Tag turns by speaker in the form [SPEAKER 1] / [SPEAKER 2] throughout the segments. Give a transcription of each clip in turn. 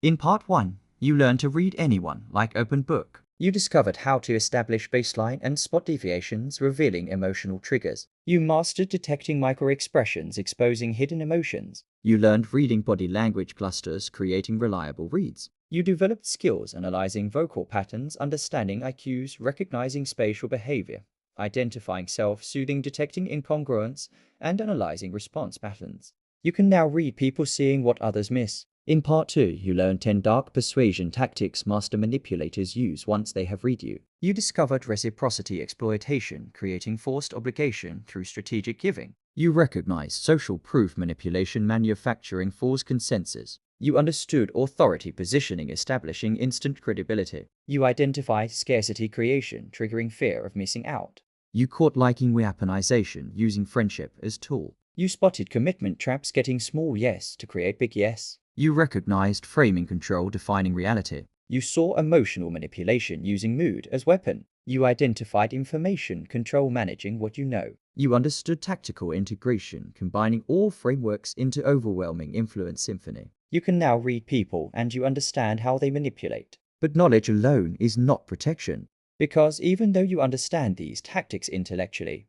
[SPEAKER 1] In Part 1, you learn to read anyone like open book. You discovered how to establish baseline and spot deviations, revealing emotional triggers. You mastered detecting micro-expressions, exposing hidden emotions. You learned reading body language clusters, creating reliable reads. You developed skills analyzing vocal patterns, understanding IQs, recognizing spatial behavior, identifying self-soothing, detecting incongruence, and analyzing response patterns. You can now read people, seeing what others miss. In Part 2, you learn 10 dark persuasion tactics master manipulators use once they have read you. You discovered reciprocity exploitation, creating forced obligation through strategic giving. You recognized social proof manipulation, manufacturing false consensus. You understood authority positioning, establishing instant credibility. You identified scarcity creation, triggering fear of missing out. You caught liking weaponization, using friendship as tool. You spotted commitment traps, getting small yes to create big yes. You recognized framing control, defining reality. You saw emotional manipulation, using mood as weapon. You identified information control, managing what you know. You understood tactical integration, combining all frameworks into overwhelming influence symphony. You can now read people and you understand how they manipulate. But knowledge alone is not protection, because even though you understand these tactics intellectually,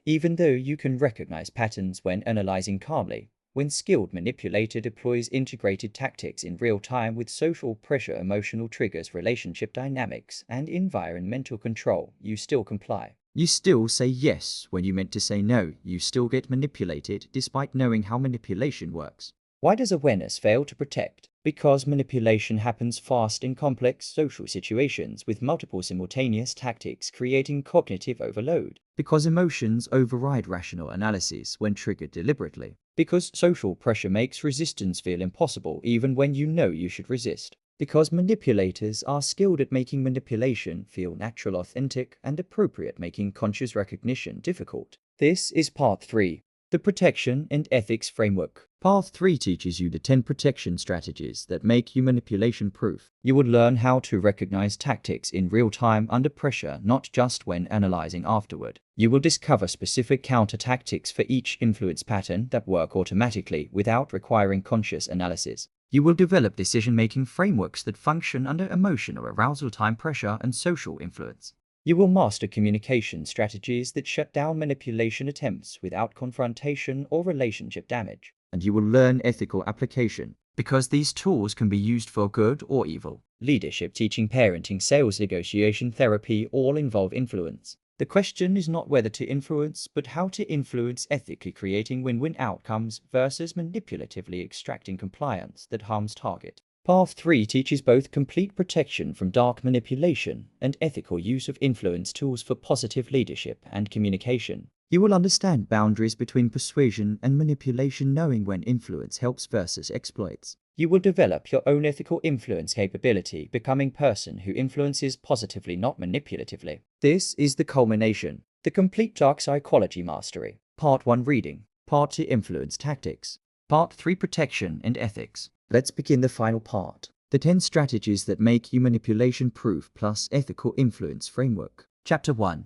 [SPEAKER 1] even though you can recognize patterns when analyzing calmly, when skilled manipulator deploys integrated tactics in real time with social pressure, emotional triggers, relationship dynamics, and environmental control, you still comply. You still say yes when you meant to say no. You still get manipulated despite knowing how manipulation works. Why does awareness fail to protect? Because manipulation happens fast in complex social situations with multiple simultaneous tactics, creating cognitive overload. Because emotions override rational analysis when triggered deliberately. Because social pressure makes resistance feel impossible even when you know you should resist. Because manipulators are skilled at making manipulation feel natural, authentic, and appropriate, making conscious recognition difficult. This is Part 3. The Protection and Ethics Framework. Part 3 teaches you the 10 protection strategies that make you manipulation-proof. You will learn how to recognize tactics in real time under pressure, not just when analyzing afterward. You will discover specific counter-tactics for each influence pattern that work automatically without requiring conscious analysis. You will develop decision-making frameworks that function under emotional arousal, time pressure, and social influence. You will master communication strategies that shut down manipulation attempts without confrontation or relationship damage. And you will learn ethical application, because these tools can be used for good or evil. Leadership, teaching, parenting, sales, negotiation, therapy all involve influence. The question is not whether to influence, but how to influence ethically, creating win-win outcomes versus manipulatively extracting compliance that harms target. Path 3 teaches both complete protection from dark manipulation and ethical use of influence tools for positive leadership and communication. You will understand boundaries between persuasion and manipulation, knowing when influence helps versus exploits. You will develop your own ethical influence capability, becoming a person who influences positively, not manipulatively. This is the culmination, the complete Dark Psychology Mastery. Part 1 Reading. Part 2 Influence Tactics. Part 3 Protection and Ethics. Let's begin the final part. The 10 strategies that make you manipulation-proof plus ethical influence framework. Chapter 1.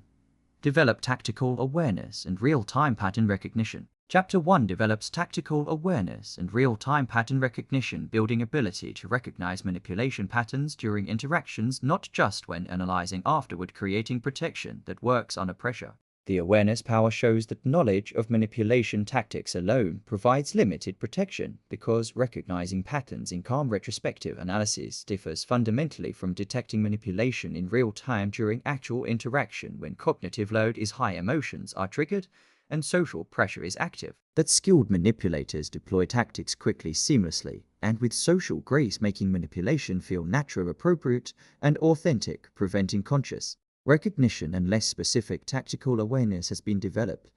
[SPEAKER 1] Develop tactical awareness and real-time pattern recognition. Chapter 1 develops tactical awareness and real-time pattern recognition, building ability to recognize manipulation patterns during interactions, not just when analyzing afterward, creating protection that works under pressure. The awareness power shows that knowledge of manipulation tactics alone provides limited protection, because recognizing patterns in calm retrospective analysis differs fundamentally from detecting manipulation in real time during actual interaction when cognitive load is high, emotions are triggered, and social pressure is active. That skilled manipulators deploy tactics quickly, seamlessly, and with social grace, making manipulation feel natural, appropriate, and authentic, preventing conscious recognition and less specific tactical awareness has been developed.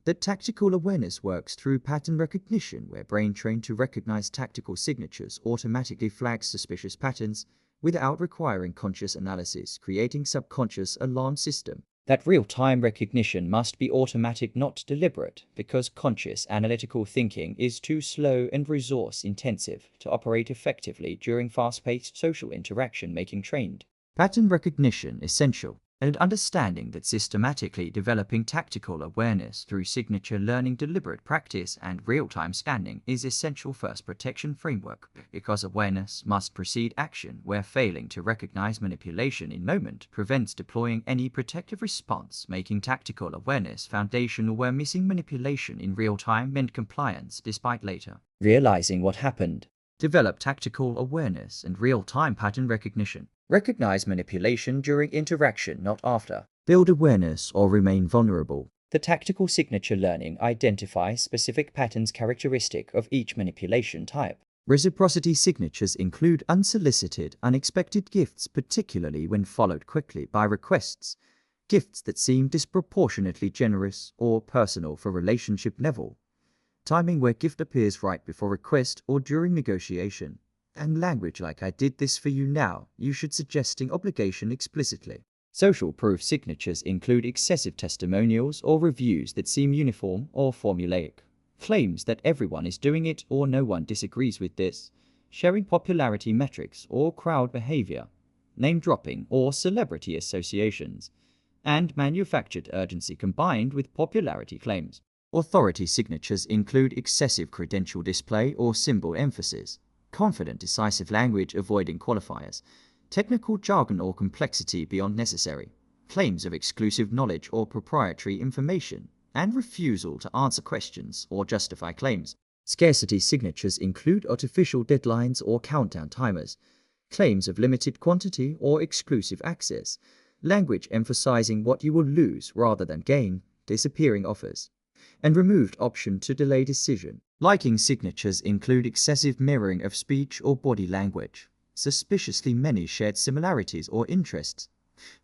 [SPEAKER 1] That tactical awareness works through pattern recognition, where brain trained to recognize tactical signatures automatically flags suspicious patterns without requiring conscious analysis, creating subconscious alarm system. That real-time recognition must be automatic, not deliberate, because conscious analytical thinking is too slow and resource-intensive to operate effectively during fast-paced social interaction, making trained pattern recognition essential. and understanding that systematically developing tactical awareness through signature learning, deliberate practice, and real-time scanning is essential first protection framework, because awareness must precede action, where failing to recognize manipulation in moment prevents deploying any protective response, making tactical awareness foundational where missing manipulation in real time meant compliance despite later realizing what happened. Develop tactical awareness and real-time pattern recognition. Recognize manipulation during interaction, not after. Build awareness or remain vulnerable. The tactical signature learning identifies specific patterns characteristic of each manipulation type. Reciprocity signatures include unsolicited, unexpected gifts, particularly when followed quickly by requests. Gifts that seem disproportionately generous or personal for relationship level. Timing where gift appears right before request or during negotiation. And language like "I did this for you now," you should suggesting obligation explicitly. Social proof signatures include excessive testimonials or reviews that seem uniform or formulaic. Claims that everyone is doing it or no one disagrees with this. Sharing popularity metrics or crowd behavior. Name dropping or celebrity associations. And manufactured urgency combined with popularity claims. Authority signatures include excessive credential display or symbol emphasis, confident decisive language avoiding qualifiers, technical jargon or complexity beyond necessary, claims of exclusive knowledge or proprietary information, and refusal to answer questions or justify claims. Scarcity signatures include artificial deadlines or countdown timers, claims of limited quantity or exclusive access, language emphasizing what you will lose rather than gain, disappearing offers, and removed option to delay decision. Liking signatures include excessive mirroring of speech or body language, suspiciously many shared similarities or interests,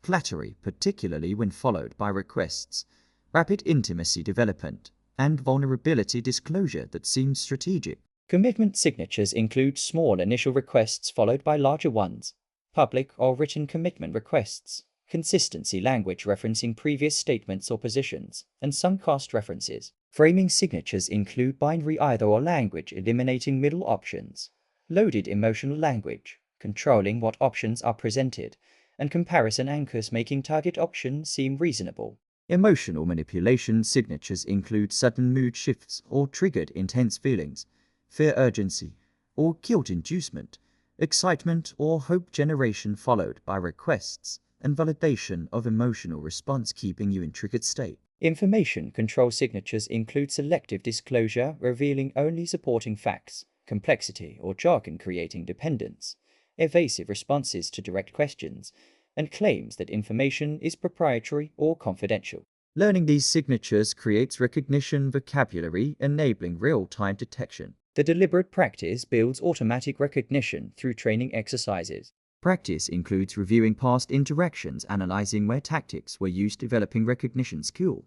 [SPEAKER 1] flattery, particularly when followed by requests, rapid intimacy development, and vulnerability disclosure that seems strategic. Commitment signatures include small initial requests followed by larger ones, public or written commitment requests, consistency language referencing previous statements or positions, and some cost references. Framing signatures include binary either/or language eliminating middle options, loaded emotional language, controlling what options are presented, and comparison anchors making target options seem reasonable. Emotional manipulation signatures include sudden mood shifts or triggered intense feelings, fear urgency, or guilt inducement, excitement or hope generation followed by requests, and validation of emotional response keeping you in triggered state. Information control signatures include selective disclosure revealing only supporting facts, complexity or jargon creating dependence, evasive responses to direct questions, and claims that information is proprietary or confidential. Learning these signatures creates recognition vocabulary, enabling real-time detection. The deliberate practice builds automatic recognition through training exercises. Practice includes reviewing past interactions, analyzing where tactics were used, developing recognition skill,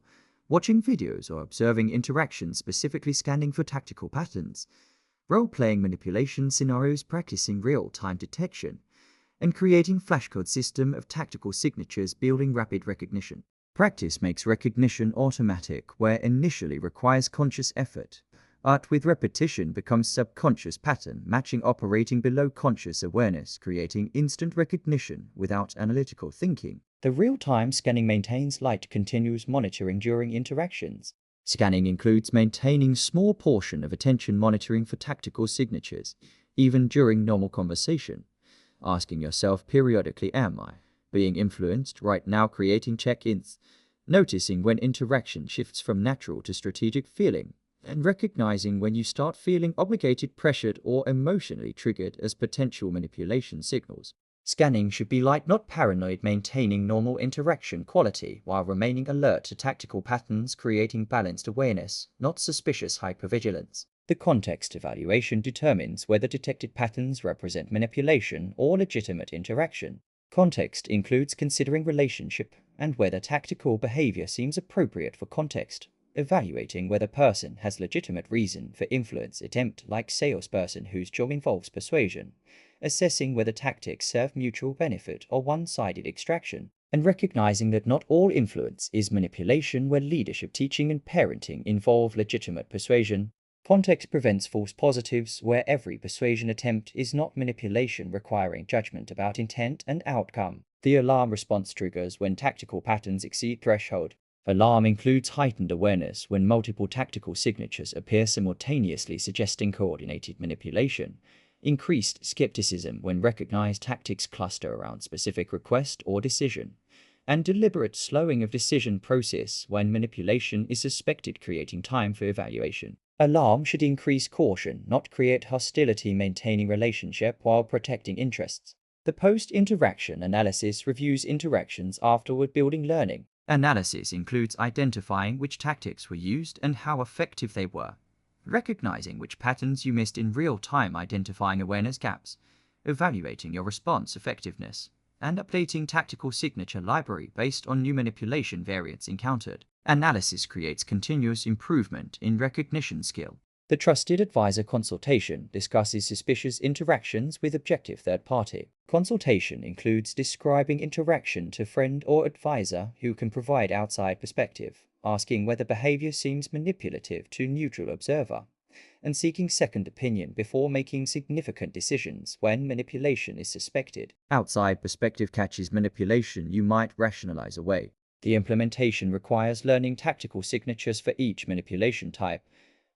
[SPEAKER 1] watching videos or observing interactions, specifically scanning for tactical patterns, role-playing manipulation scenarios, practicing real-time detection, and creating flashcard system of tactical signatures, building rapid recognition. Practice makes recognition automatic where initially requires conscious effort. Art with repetition becomes subconscious pattern matching operating below conscious awareness, creating instant recognition without analytical thinking. The real-time scanning maintains light continuous monitoring during interactions. Scanning includes maintaining small portion of attention monitoring for tactical signatures, even during normal conversation. Asking yourself periodically, am I being influenced right now, creating check-ins, noticing when interaction shifts from natural to strategic feeling, and recognizing when you start feeling obligated, pressured, or emotionally triggered as potential manipulation signals. Scanning should be light, not paranoid, maintaining normal interaction quality while remaining alert to tactical patterns, creating balanced awareness, not suspicious hypervigilance. The context evaluation determines whether detected patterns represent manipulation or legitimate interaction. Context includes considering relationship and whether tactical behavior seems appropriate for context. Evaluating whether person has legitimate reason for influence attempt, like salesperson whose job involves persuasion. Assessing whether tactics serve mutual benefit or one-sided extraction. And recognizing that not all influence is manipulation where leadership, teaching, and parenting involve legitimate persuasion. Context prevents false positives where every persuasion attempt is not manipulation, requiring judgment about intent and outcome. The alarm response triggers when tactical patterns exceed threshold. Alarm includes heightened awareness when multiple tactical signatures appear simultaneously, suggesting coordinated manipulation. Increased skepticism when recognized tactics cluster around specific request or decision. And deliberate slowing of decision process when manipulation is suspected, creating time for evaluation. Alarm should increase caution, not create hostility, maintaining relationship while protecting interests. The post-interaction analysis reviews interactions afterward, building learning. Analysis includes identifying which tactics were used and how effective they were, recognizing which patterns you missed in real time, identifying awareness gaps, evaluating your response effectiveness, and updating tactical signature library based on new manipulation variants encountered. Analysis creates continuous improvement in recognition skill. The Trusted Advisor consultation discusses suspicious interactions with objective third party. Consultation includes describing interaction to friend or advisor who can provide outside perspective, asking whether behavior seems manipulative to neutral observer, and seeking second opinion before making significant decisions when manipulation is suspected. Outside perspective catches manipulation you might rationalize away. The implementation requires learning tactical signatures for each manipulation type,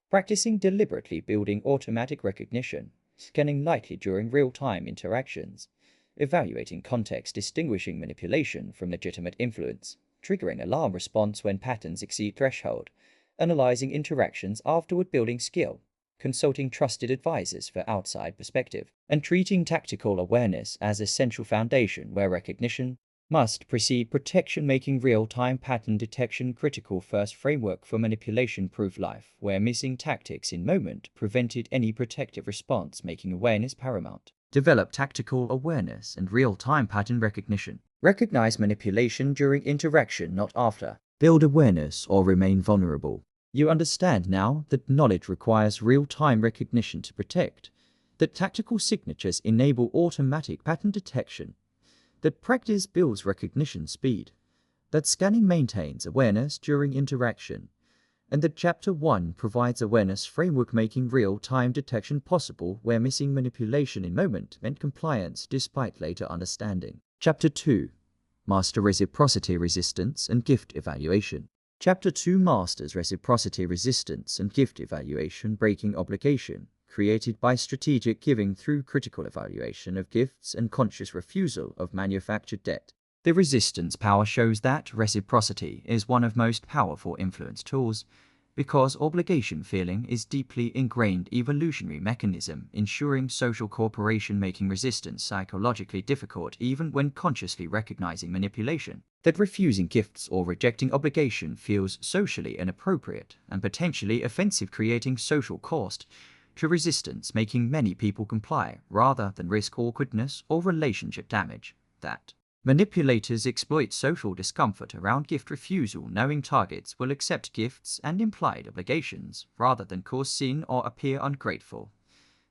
[SPEAKER 1] practicing deliberately, building automatic recognition, scanning lightly during real-time interactions, evaluating context, distinguishing manipulation from legitimate influence, triggering alarm response when patterns exceed threshold, analyzing interactions afterward, building skill, consulting trusted advisors for outside perspective, and treating tactical awareness as essential foundation where recognition must precede protection, making real-time pattern detection critical. First framework for manipulation-proof life, where missing tactics in moment prevented any protective response, making awareness paramount. Develop tactical awareness and real-time pattern recognition. Recognize manipulation during interaction, not after. Build awareness or remain vulnerable. You understand now that knowledge requires real-time recognition to protect, that tactical signatures enable automatic pattern detection, that practice builds recognition speed, that scanning maintains awareness during interaction, and that Chapter 1 provides awareness framework, making real-time detection possible where missing manipulation in moment meant compliance despite later understanding. Chapter 2 Master Reciprocity Resistance and Gift Evaluation. Chapter 2 masters reciprocity resistance and gift evaluation, breaking obligation, created by strategic giving through critical evaluation of gifts and conscious refusal of manufactured debt. The resistance power shows that reciprocity is one of most powerful influence tools, because obligation feeling is deeply ingrained evolutionary mechanism ensuring social cooperation, making resistance psychologically difficult even when consciously recognizing manipulation. That refusing gifts or rejecting obligation feels socially inappropriate and potentially offensive, creating social cost to resistance, making many people comply rather than risk awkwardness or relationship damage. That manipulators exploit social discomfort around gift refusal, knowing targets will accept gifts and implied obligations rather than cause sin or appear ungrateful.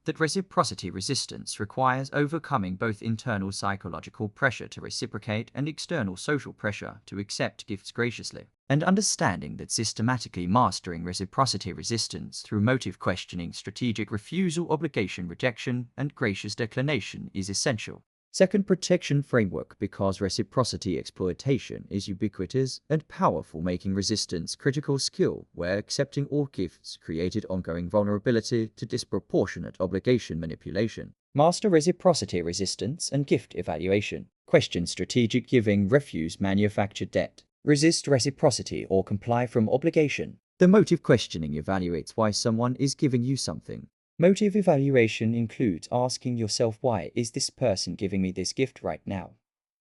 [SPEAKER 1] That reciprocity resistance requires overcoming both internal psychological pressure to reciprocate and external social pressure to accept gifts graciously, and understanding that systematically mastering reciprocity resistance through motive questioning, strategic refusal, obligation rejection, and gracious declination is essential. Second, protection framework, because reciprocity exploitation is ubiquitous and powerful, making resistance critical skill where accepting all gifts created ongoing vulnerability to disproportionate obligation manipulation. Master reciprocity resistance and gift evaluation. Question strategic giving, refuse manufactured debt, resist reciprocity or comply from obligation. The motive questioning evaluates why someone is giving you something. Motive evaluation includes asking yourself, why is this person giving me this gift right now?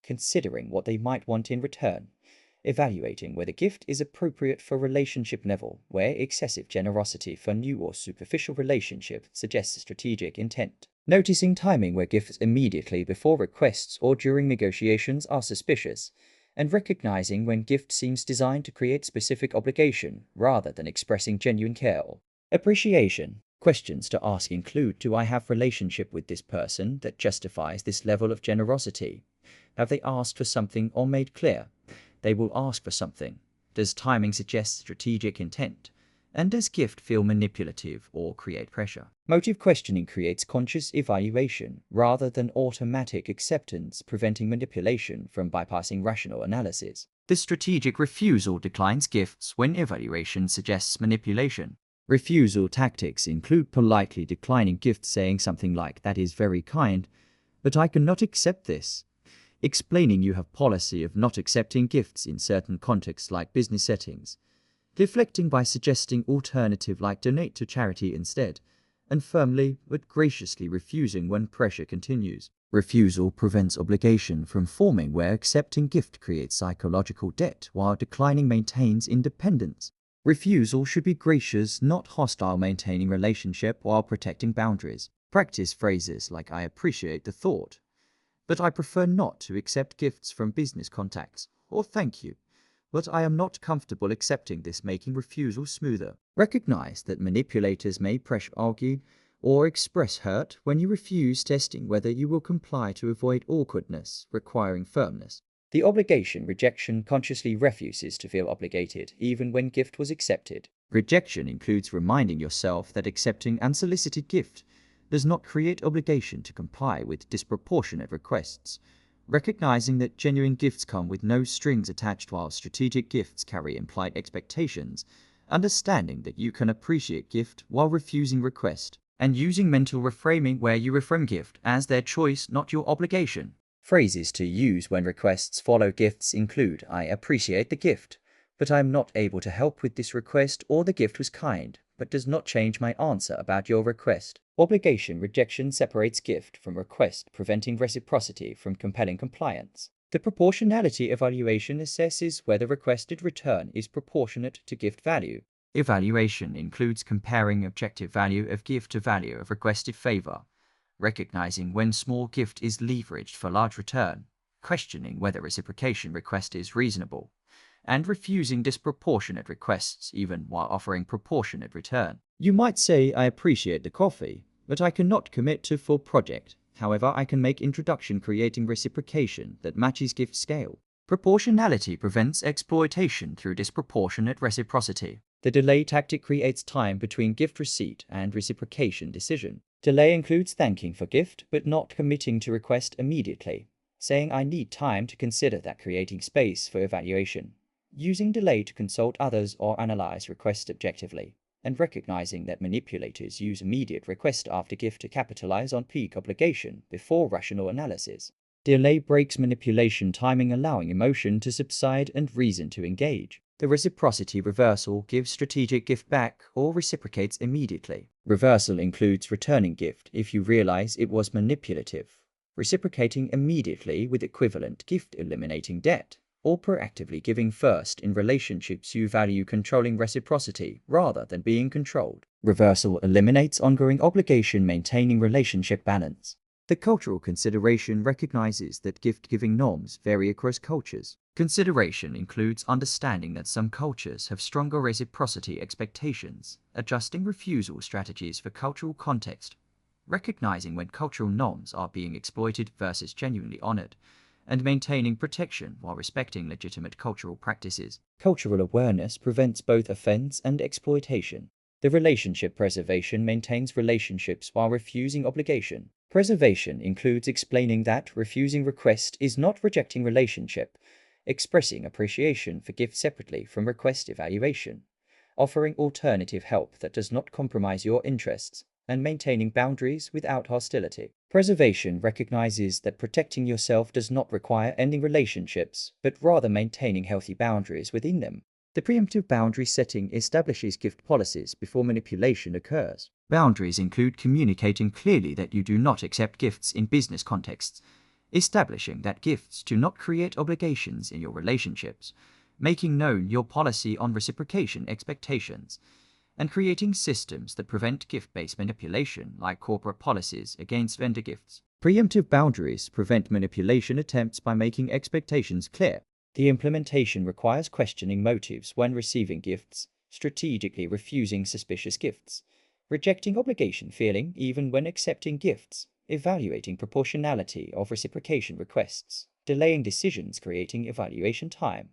[SPEAKER 1] Considering what they might want in return. Evaluating whether gift is appropriate for relationship level, where excessive generosity for new or superficial relationship suggests strategic intent. Noticing timing, where gifts immediately before requests or during negotiations are suspicious, and recognizing when gift seems designed to create specific obligation rather than expressing genuine care or appreciation. Questions to ask include, do I have relationship with this person that justifies this level of generosity? Have they asked for something or made clear they will ask for something? Does timing suggest strategic intent? And does gift feel manipulative or create pressure? Motive questioning creates conscious evaluation rather than automatic acceptance, preventing manipulation from bypassing rational analysis. The strategic refusal declines gifts when evaluation suggests manipulation. Refusal tactics include politely declining gifts, saying something like, "That is very kind, but I cannot accept this." Explaining you have policy of not accepting gifts in certain contexts like business settings. Deflecting by suggesting alternative like donate to charity instead, and firmly but graciously refusing when pressure continues. Refusal prevents obligation from forming, where accepting gift creates psychological debt while declining maintains independence. Refusal should be gracious, not hostile, maintaining relationship while protecting boundaries. Practice phrases like "I appreciate the thought, but I prefer not to accept gifts from business contacts," or "Thank you, but I am not comfortable accepting this," making refusal smoother. Recognize that manipulators may pressure, argue, or express hurt when you refuse, testing whether you will comply to avoid awkwardness, requiring firmness. The obligation rejection consciously refuses to feel obligated, even when gift was accepted. Rejection includes reminding yourself that accepting unsolicited gift does not create obligation to comply with disproportionate requests. Recognizing that genuine gifts come with no strings attached while strategic gifts carry implied expectations. Understanding that you can appreciate gift while refusing request. And using mental reframing, where you reframe gift as their choice, not your obligation. Phrases to use when requests follow gifts include, "I appreciate the gift, but I am not able to help with this request," or "The gift was kind, but does not change my answer about your request." Obligation rejection separates gift from request, preventing reciprocity from compelling compliance. The proportionality evaluation assesses whether requested return is proportionate to gift value. Evaluation includes comparing objective value of gift to value of requested favor, recognizing when small gift is leveraged for large return, questioning whether reciprocation request is reasonable, and refusing disproportionate requests even while offering proportionate return. You might say, "I appreciate the coffee, but I cannot commit to full project. However, I can make introduction," creating reciprocation that matches gift scale. Proportionality prevents exploitation through disproportionate reciprocity. The delay tactic creates time between gift receipt and reciprocation decision. Delay includes thanking for gift but not committing to request immediately, saying, "I need time to consider that," creating space for evaluation. Using delay to consult others or analyze requests objectively, and recognizing that manipulators use immediate request after gift to capitalize on peak obligation before rational analysis. Delay breaks manipulation timing, allowing emotion to subside and reason to engage. The reciprocity reversal gives strategic gift back or reciprocates immediately. Reversal includes returning gift if you realize it was manipulative, reciprocating immediately with equivalent gift, eliminating debt, or proactively giving first in relationships you value, controlling reciprocity rather than being controlled. Reversal eliminates ongoing obligation, maintaining relationship balance. The cultural consideration recognizes that gift-giving norms vary across cultures. Consideration includes understanding that some cultures have stronger reciprocity expectations, adjusting refusal strategies for cultural context, recognizing when cultural norms are being exploited versus genuinely honored, and maintaining protection while respecting legitimate cultural practices. Cultural awareness prevents both offense and exploitation. The relationship preservation maintains relationships while refusing obligation. Preservation includes explaining that refusing request is not rejecting relationship, expressing appreciation for gift separately from request evaluation, offering alternative help that does not compromise your interests, and maintaining boundaries without hostility. Preservation recognizes that protecting yourself does not require ending relationships, but rather maintaining healthy boundaries within them. The preemptive boundary setting establishes gift policies before manipulation occurs. Boundaries include communicating clearly that you do not accept gifts in business contexts, establishing that gifts do not create obligations in your relationships, making known your policy on reciprocation expectations, and creating systems that prevent gift-based manipulation, like corporate policies against vendor gifts. Preemptive boundaries prevent manipulation attempts by making expectations clear. The implementation requires questioning motives when receiving gifts, strategically refusing suspicious gifts, rejecting obligation feeling even when accepting gifts, evaluating proportionality of reciprocation requests, delaying decisions, creating evaluation time,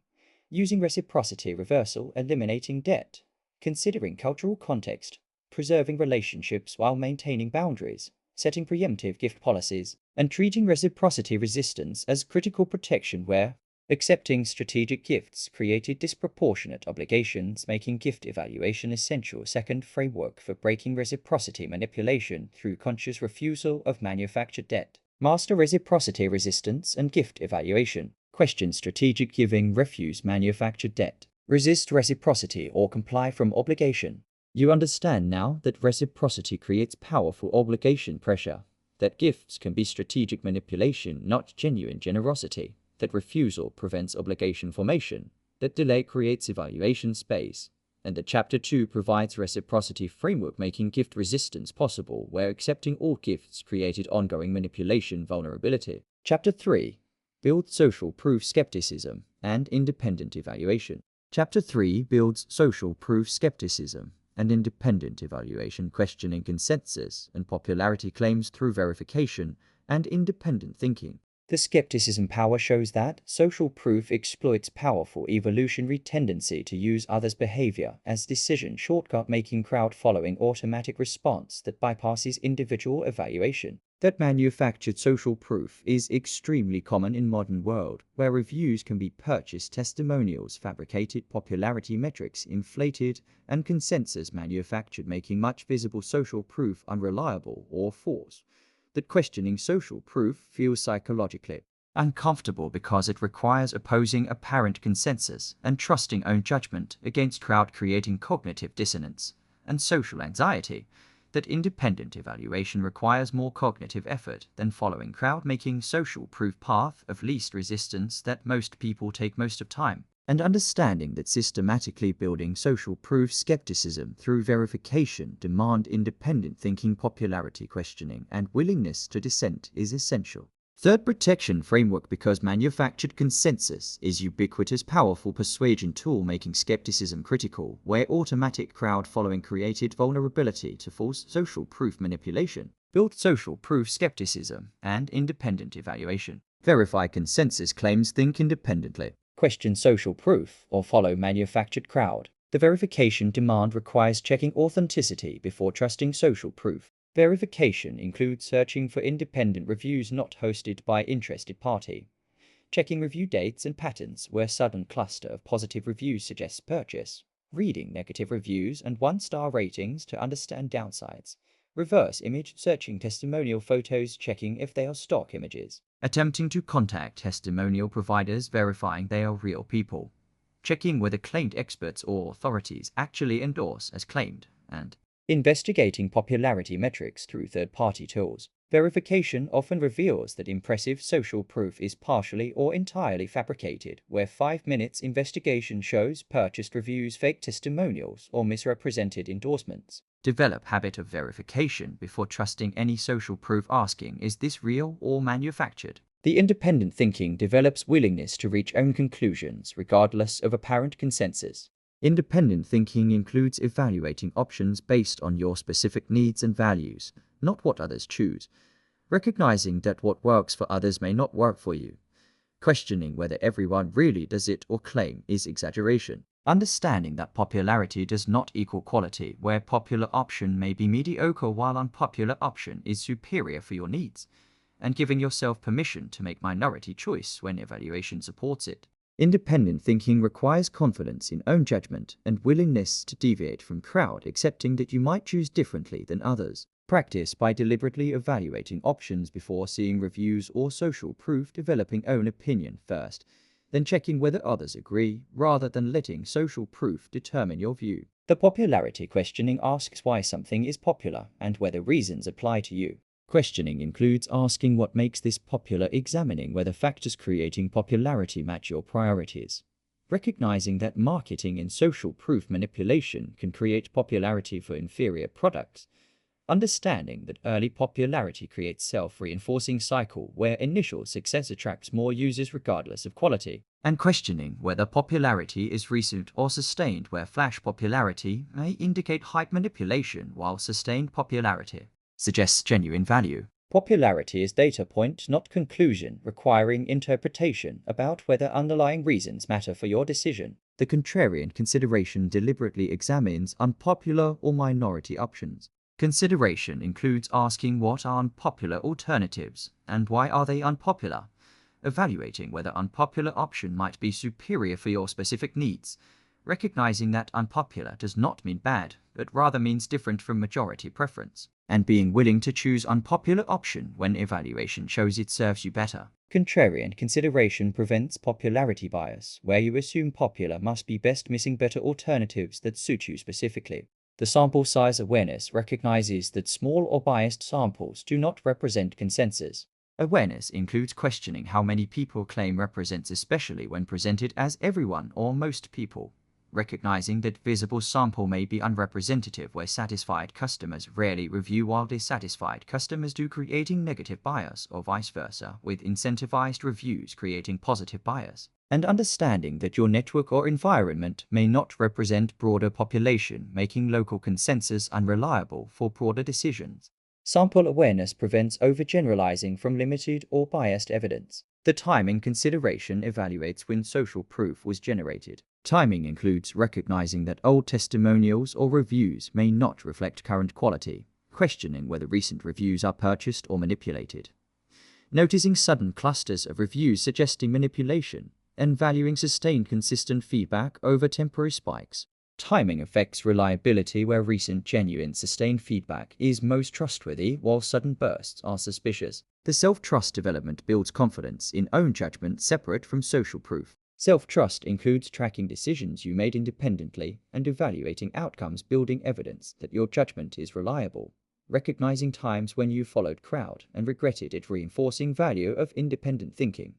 [SPEAKER 1] using reciprocity reversal, eliminating debt, considering cultural context, preserving relationships while maintaining boundaries, setting preemptive gift policies, and treating reciprocity resistance as critical protection where accepting strategic gifts created disproportionate obligations, making gift evaluation essential. Second framework for breaking reciprocity manipulation through conscious refusal of manufactured debt. Master reciprocity resistance and gift evaluation. Question strategic giving, refuse manufactured debt. Resist reciprocity or comply from obligation. You understand now that reciprocity creates powerful obligation pressure, that gifts can be strategic manipulation, not genuine generosity, that refusal prevents obligation formation, that delay creates evaluation space, and that Chapter 2 provides reciprocity framework making gift resistance possible where accepting all gifts created ongoing manipulation vulnerability. Chapter 3 builds social proof skepticism and independent evaluation. Chapter 3 builds social proof skepticism and independent evaluation, questioning consensus and popularity claims through verification and independent thinking. The skepticism power shows that social proof exploits powerful evolutionary tendency to use others' behavior as decision shortcut, making crowd following automatic response that bypasses individual evaluation. That manufactured social proof is extremely common in modern world, where reviews can be purchased, testimonials fabricated, popularity metrics inflated, and consensus manufactured, making much visible social proof unreliable or false. That questioning social proof feels psychologically uncomfortable because it requires opposing apparent consensus and trusting own judgment against crowd, creating cognitive dissonance and social anxiety. That independent evaluation requires more cognitive effort than following crowd, making social proof path of least resistance that most people take most of time. And understanding that systematically building social proof skepticism through verification demand independent thinking, popularity questioning, and willingness to dissent is essential. Third, protection framework, because manufactured consensus is ubiquitous powerful persuasion tool, making skepticism critical where automatic crowd following created vulnerability to false social proof manipulation. Build social proof skepticism and independent evaluation. Verify consensus claims, think independently. Question social proof or follow manufactured crowd. The verification demand requires checking authenticity before trusting social proof. Verification includes searching for independent reviews not hosted by interested party, checking review dates and patterns where sudden cluster of positive reviews suggests purchase, reading negative reviews and one-star ratings to understand downsides, reverse image searching testimonial photos, checking if they are stock images, attempting to contact testimonial providers, verifying they are real people, checking whether claimed experts or authorities actually endorse as claimed, and investigating popularity metrics through third-party tools. Verification often reveals that impressive social proof is partially or entirely fabricated, where 5 minutes investigation shows purchased reviews, fake testimonials, or misrepresented endorsements. Develop habit of verification before trusting any social proof, asking, is this real or manufactured? The independent thinking develops willingness to reach own conclusions regardless of apparent consensus. Independent thinking includes evaluating options based on your specific needs and values, not what others choose. Recognizing that what works for others may not work for you. Questioning whether everyone really does it or claim is exaggeration. Understanding that popularity does not equal quality, where popular option may be mediocre while unpopular option is superior for your needs. And giving yourself permission to make minority choice when evaluation supports it. Independent thinking requires confidence in own judgment and willingness to deviate from crowd, accepting that you might choose differently than others. Practice by deliberately evaluating options before seeing reviews or social proof, developing own opinion first, then checking whether others agree, rather than letting social proof determine your view. The popularity questioning asks why something is popular and whether reasons apply to you. Questioning includes asking what makes this popular, examining whether factors creating popularity match your priorities. Recognizing that marketing and social proof manipulation can create popularity for inferior products. Understanding that early popularity creates self-reinforcing cycle where initial success attracts more users regardless of quality. And questioning whether popularity is recent or sustained, where flash popularity may indicate hype manipulation while sustained popularity suggests genuine value. Popularity is data point, not conclusion, requiring interpretation about whether underlying reasons matter for your decision. The contrarian consideration deliberately examines unpopular or minority options. Consideration includes asking what are unpopular alternatives and why are they unpopular, evaluating whether unpopular option might be superior for your specific needs, recognizing that unpopular does not mean bad, but rather means different from majority preference, and being willing to choose unpopular option when evaluation shows it serves you better. Contrarian consideration prevents popularity bias, where you assume popular must be best, missing better alternatives that suit you specifically. The sample size awareness recognizes that small or biased samples do not represent consensus. Awareness includes questioning how many people claim represents, especially when presented as everyone or most people. Recognizing that visible sample may be unrepresentative where satisfied customers rarely review while dissatisfied customers do, creating negative bias, or vice versa, with incentivized reviews creating positive bias. And understanding that your network or environment may not represent broader population, making local consensus unreliable for broader decisions. Sample awareness prevents overgeneralizing from limited or biased evidence. The timing consideration evaluates when social proof was generated. Timing includes recognizing that old testimonials or reviews may not reflect current quality, questioning whether recent reviews are purchased or manipulated, noticing sudden clusters of reviews suggesting manipulation, and valuing sustained consistent feedback over temporary spikes. Timing affects reliability, where recent genuine sustained feedback is most trustworthy while sudden bursts are suspicious. The self-trust development builds confidence in own judgment separate from social proof. Self-trust includes tracking decisions you made independently and evaluating outcomes, building evidence that your judgment is reliable. Recognizing times when you followed crowd and regretted it, reinforcing value of independent thinking.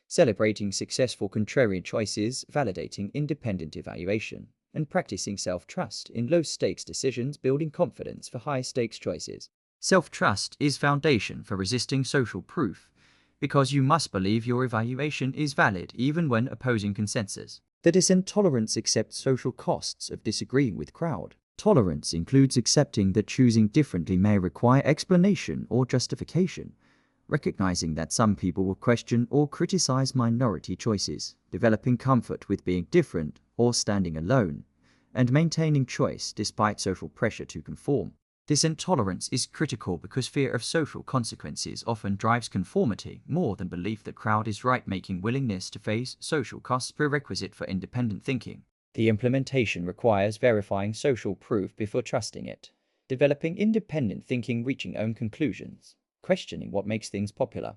[SPEAKER 1] Celebrating successful contrarian choices, validating independent evaluation, and practicing self-trust in low-stakes decisions, building confidence for high-stakes choices. Self-trust is foundation for resisting social proof, because you must believe your evaluation is valid even when opposing consensus. The dissent tolerance accepts social costs of disagreeing with crowd. Tolerance includes accepting that choosing differently may require explanation or justification, recognizing that some people will question or criticize minority choices, developing comfort with being different or standing alone, and maintaining choice despite social pressure to conform. This intolerance is critical because fear of social consequences often drives conformity more than belief that crowd is right, making willingness to face social costs prerequisite for independent thinking. The implementation requires verifying social proof before trusting it, developing independent thinking, reaching own conclusions, questioning what makes things popular,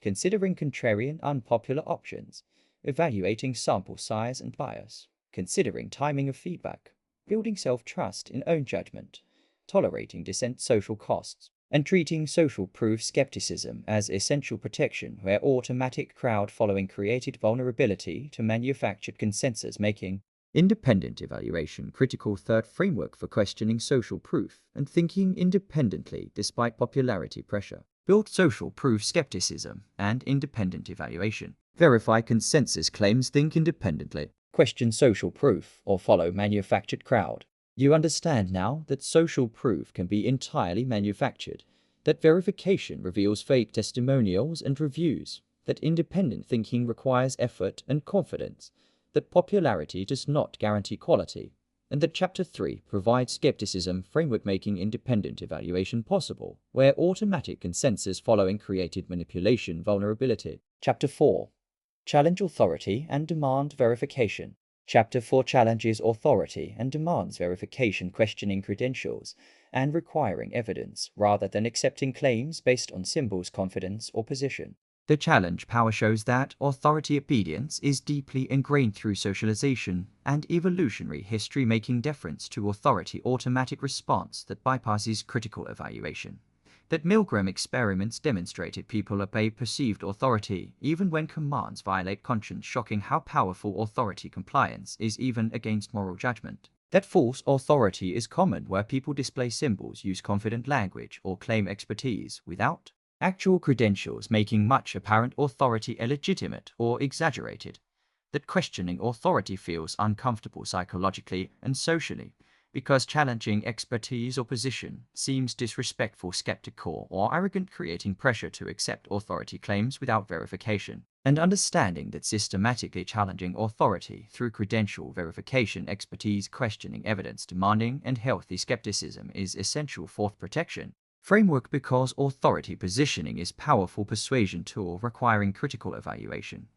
[SPEAKER 1] considering contrarian unpopular options, evaluating sample size and bias, considering timing of feedback, building self-trust in own judgment, tolerating dissent, social costs, and treating social proof skepticism as essential protection, where automatic crowd following created vulnerability to manufactured consensus making. Independent evaluation, critical third framework for questioning social proof and thinking independently despite popularity pressure. Build social proof skepticism and independent evaluation. Verify consensus claims, think independently. Question social proof or follow manufactured crowd. You understand now that social proof can be entirely manufactured, that verification reveals fake testimonials and reviews, that independent thinking requires effort and confidence, that popularity does not guarantee quality, and that Chapter 3 provides skepticism framework, making independent evaluation possible, where automatic consensus following created manipulation vulnerability. Chapter 4. Challenge authority and demand verification. Chapter 4 challenges authority and demands verification, questioning credentials and requiring evidence rather than accepting claims based on symbols, confidence, or position. The challenge power shows that authority obedience is deeply ingrained through socialization and evolutionary history, making deference to authority automatic response that bypasses critical evaluation. That Milgram experiments demonstrated people obey perceived authority even when commands violate conscience, shocking how powerful authority compliance is even against moral judgment. That false authority is common, where people display symbols, use confident language, or claim expertise without actual credentials, making much apparent authority illegitimate or exaggerated. That questioning authority feels uncomfortable psychologically and socially, because challenging expertise or position seems disrespectful, skeptical, or arrogant, creating pressure to accept authority claims without verification. And understanding that systematically challenging authority through credential verification, expertise, questioning evidence, demanding, and healthy skepticism is essential for protection. Framework because authority positioning is powerful persuasion tool requiring critical evaluation,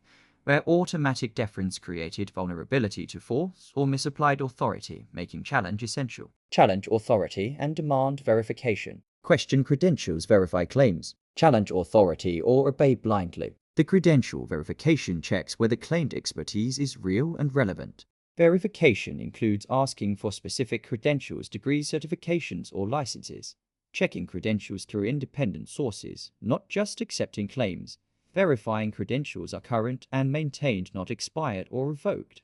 [SPEAKER 1] where automatic deference created vulnerability to false or misapplied authority, making challenge essential. Challenge authority and demand verification. Question credentials, verify claims. Challenge authority or obey blindly. The credential verification checks whether claimed expertise is real and relevant. Verification includes asking for specific credentials, degrees, certifications, or licenses. Checking credentials through independent sources, not just accepting claims. Verifying credentials are current and maintained, not expired or revoked.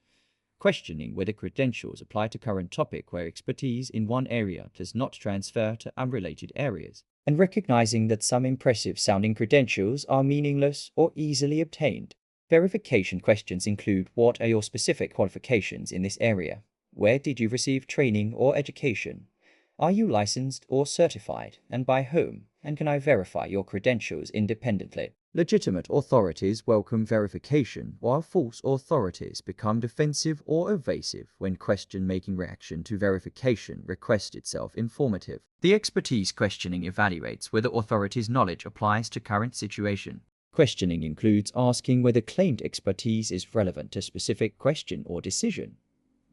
[SPEAKER 1] Questioning whether credentials apply to current topic where expertise in one area does not transfer to unrelated areas. And recognizing that some impressive sounding credentials are meaningless or easily obtained. Verification questions include: what are your specific qualifications in this area? Where did you receive training or education? Are you licensed or certified, and by whom? And can I verify your credentials independently? Legitimate authorities welcome verification, while false authorities become defensive or evasive when question-making reaction to verification request itself informative. The expertise questioning evaluates whether authorities' knowledge applies to current situation. Questioning includes asking whether claimed expertise is relevant to specific question or decision.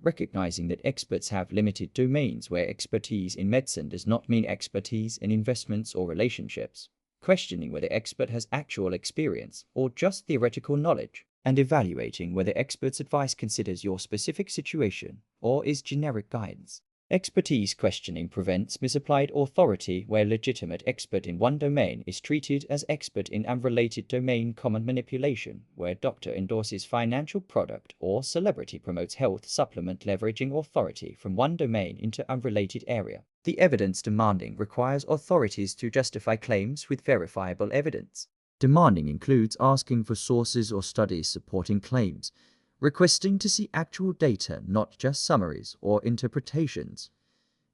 [SPEAKER 1] Recognizing that experts have limited domains, where expertise in medicine does not mean expertise in investments or relationships. Questioning whether expert has actual experience or just theoretical knowledge, and evaluating whether expert's advice considers your specific situation or is generic guidance. Expertise questioning prevents misapplied authority, where legitimate expert in one domain is treated as expert in unrelated domain. Common manipulation, where doctor endorses financial product or celebrity promotes health supplement, leveraging authority from one domain into unrelated area. The evidence demanding requires authorities to justify claims with verifiable evidence. Demanding includes asking for sources or studies supporting claims, requesting to see actual data, not just summaries or interpretations,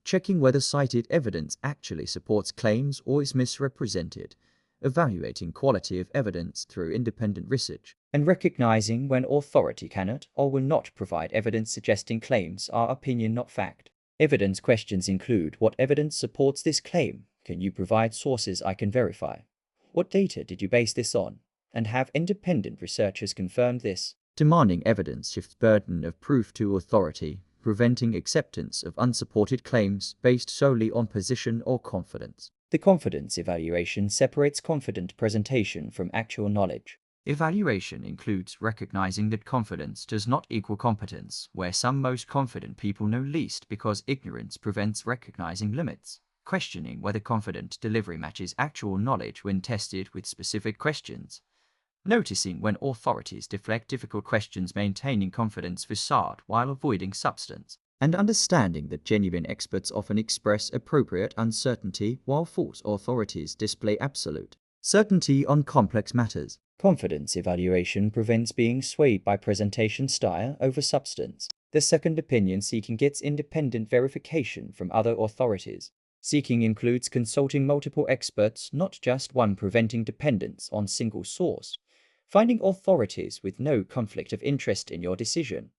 [SPEAKER 1] checking whether cited evidence actually supports claims or is misrepresented, evaluating quality of evidence through independent research, and recognizing when authority cannot or will not provide evidence suggesting claims are opinion, not fact. Evidence questions include: what evidence supports this claim? Can you provide sources I can verify? What data did you base this on? And have independent researchers confirmed this? Demanding evidence shifts burden of proof to authority, preventing acceptance of unsupported claims based solely on position or confidence. The confidence evaluation separates confident presentation from actual knowledge. Evaluation includes recognizing that confidence does not equal competence, where some most confident people know least because ignorance prevents recognizing limits. Questioning whether confident delivery matches actual knowledge when tested with specific questions. Noticing when authorities deflect difficult questions, maintaining confidence facade while avoiding substance. And understanding that genuine experts often express appropriate uncertainty while false authorities display absolute certainty on complex matters. Confidence evaluation prevents being swayed by presentation style over substance. The second opinion seeking gets independent verification from other authorities. Seeking includes consulting multiple experts, not just one, preventing dependence on single source. Finding authorities with no conflict of interest in your decision.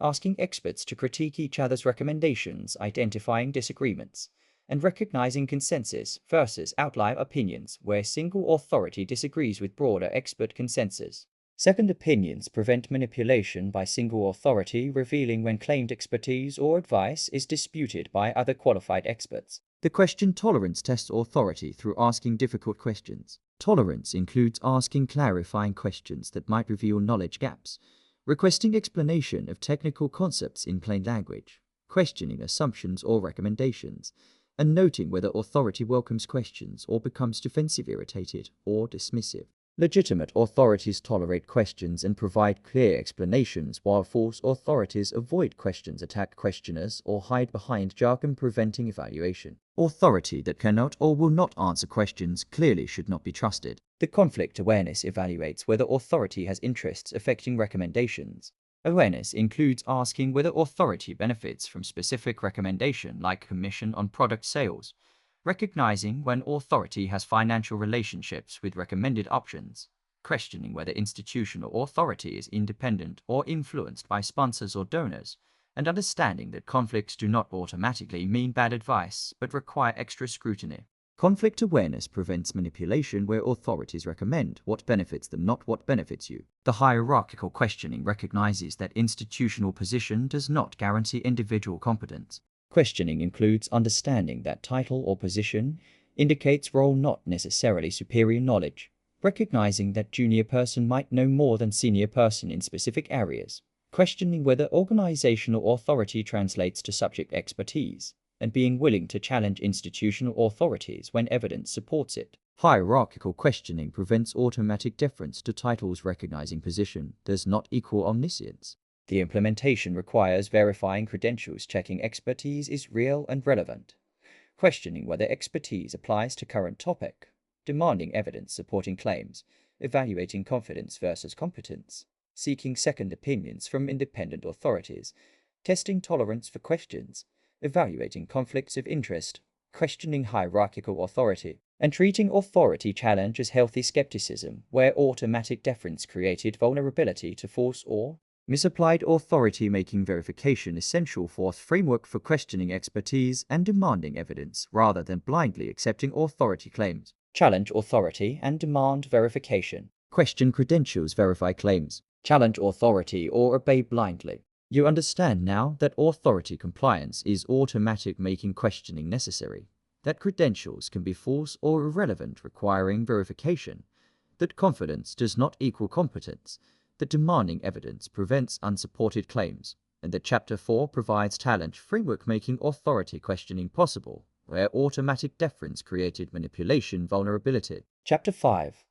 [SPEAKER 1] Asking experts to critique each other's recommendations, identifying disagreements, and recognizing consensus versus outlier opinions where single authority disagrees with broader expert consensus. Second opinions prevent manipulation by single authority, revealing when claimed expertise or advice is disputed by other qualified experts. The question tolerance tests authority through asking difficult questions. Tolerance includes asking clarifying questions that might reveal knowledge gaps, requesting explanation of technical concepts in plain language, questioning assumptions or recommendations, and noting whether authority welcomes questions or becomes defensive, irritated, or dismissive. Legitimate authorities tolerate questions and provide clear explanations, while false authorities avoid questions, attack questioners, or hide behind jargon, preventing evaluation. Authority that cannot or will not answer questions clearly should not be trusted. The conflict awareness evaluates whether authority has interests affecting recommendations. Awareness includes asking whether authority benefits from specific recommendation like commission on product sales, recognizing when authority has financial relationships with recommended options, questioning whether institutional authority is independent or influenced by sponsors or donors, and understanding that conflicts do not automatically mean bad advice but require extra scrutiny. Conflict awareness prevents manipulation where authorities recommend what benefits them, not what benefits you. The hierarchical questioning recognizes that institutional position does not guarantee individual competence. Questioning includes understanding that title or position indicates role, not necessarily superior knowledge, recognizing that junior person might know more than senior person in specific areas, questioning whether organizational authority translates to subject expertise, and being willing to challenge institutional authorities when evidence supports it. Hierarchical questioning prevents automatic deference to titles, recognizing position does not equal omniscience. The implementation requires verifying credentials, checking expertise is real and relevant, questioning whether expertise applies to current topic, demanding evidence supporting claims, evaluating confidence versus competence, seeking second opinions from independent authorities, testing tolerance for questions, evaluating conflicts of interest, questioning hierarchical authority, and treating authority challenge as healthy skepticism, where automatic deference created vulnerability to force or misapplied authority, making verification essential fourth framework for questioning expertise and demanding evidence rather than blindly accepting authority claims. Challenge authority and demand verification. Question credentials, verify claims. Challenge authority or obey blindly. You understand now that authority compliance is automatic, making questioning necessary, that credentials can be false or irrelevant, requiring verification, that confidence does not equal competence, that demanding evidence prevents unsupported claims, and that Chapter 4 provides challenge framework, making authority questioning possible, where automatic deference created manipulation vulnerability. Chapter 5.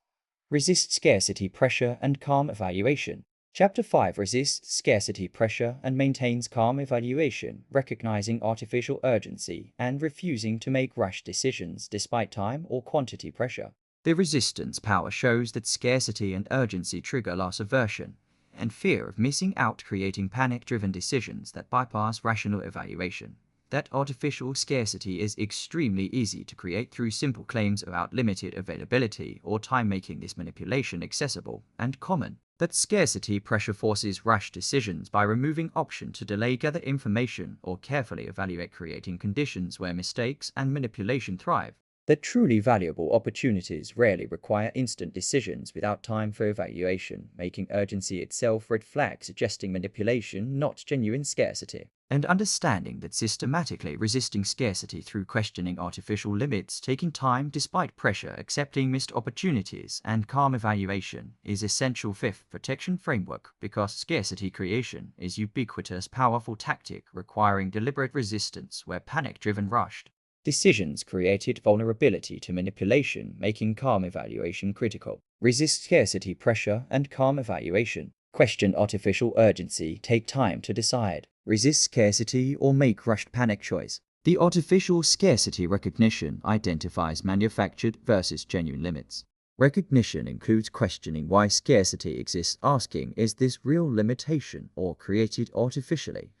[SPEAKER 1] Resist scarcity pressure and calm evaluation. Chapter 5 resists scarcity pressure and maintains calm evaluation, recognizing artificial urgency and refusing to make rash decisions despite time or quantity pressure. The resistance power shows that scarcity and urgency trigger loss aversion and fear of missing out, creating panic-driven decisions that bypass rational evaluation. That artificial scarcity is extremely easy to create through simple claims about limited availability or time, making this manipulation accessible and common. That scarcity pressure forces rash decisions by removing option to delay, gather information, or carefully evaluate, creating conditions where mistakes and manipulation thrive. That truly valuable opportunities rarely require instant decisions without time for evaluation, making urgency itself red flag, suggesting manipulation, not genuine scarcity. And understanding that systematically resisting scarcity through questioning artificial limits, taking time despite pressure, accepting missed opportunities, and calm evaluation is essential fifth protection framework, because scarcity creation is ubiquitous, powerful tactic requiring deliberate resistance where panic-driven rushed decisions created vulnerability to manipulation, making calm evaluation critical. Resist scarcity pressure and calm evaluation. Question artificial urgency, take time to decide. Resist scarcity or make rushed panic choice. The artificial scarcity recognition identifies manufactured versus genuine limits. Recognition includes questioning why scarcity exists, asking, is this real limitation or created artificially?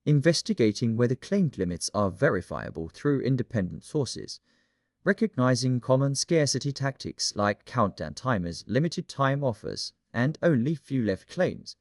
[SPEAKER 1] Investigating whether claimed limits are verifiable through independent sources, recognizing common scarcity tactics like countdown timers, limited time offers, and only few left claims,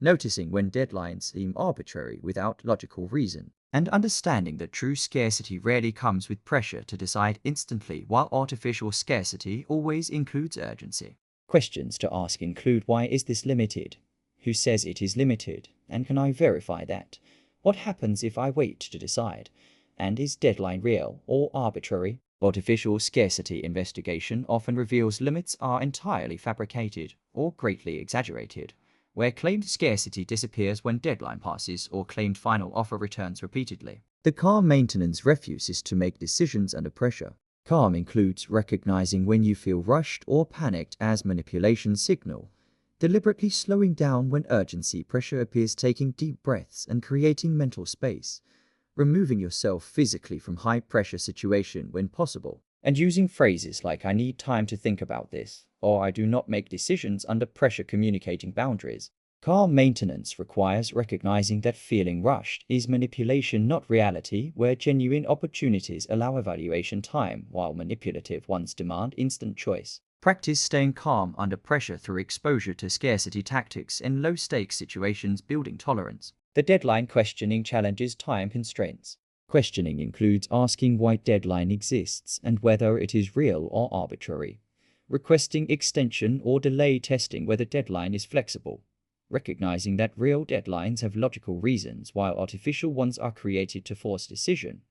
[SPEAKER 1] noticing when deadlines seem arbitrary without logical reason, and understanding that true scarcity rarely comes with pressure to decide instantly, while artificial scarcity always includes urgency. Questions to ask include, why is this limited? Who says it is limited? And can I verify that? What happens if I wait to decide? And is deadline real or arbitrary? Artificial scarcity investigation often reveals limits are entirely fabricated or greatly exaggerated, where claimed scarcity disappears when deadline passes or claimed final offer returns repeatedly. The calm maintenance refuses to make decisions under pressure. Calm includes recognizing when you feel rushed or panicked as manipulation signal, deliberately slowing down when urgency pressure appears, taking deep breaths and creating mental space, removing yourself physically from high-pressure situation when possible, and using phrases like "I need time to think about this" or "I do not make decisions under pressure," communicating boundaries. Calm maintenance requires recognizing that feeling rushed is manipulation, not reality, where genuine opportunities allow evaluation time, while manipulative ones demand instant choice. Practice staying calm under pressure through exposure to scarcity tactics in low-stakes situations, building tolerance. The deadline questioning challenges time constraints. Questioning includes asking why deadline exists and whether it is real or arbitrary. Requesting extension or delay, testing whether deadline is flexible. Recognizing that real deadlines have logical reasons while artificial ones are created to force decision.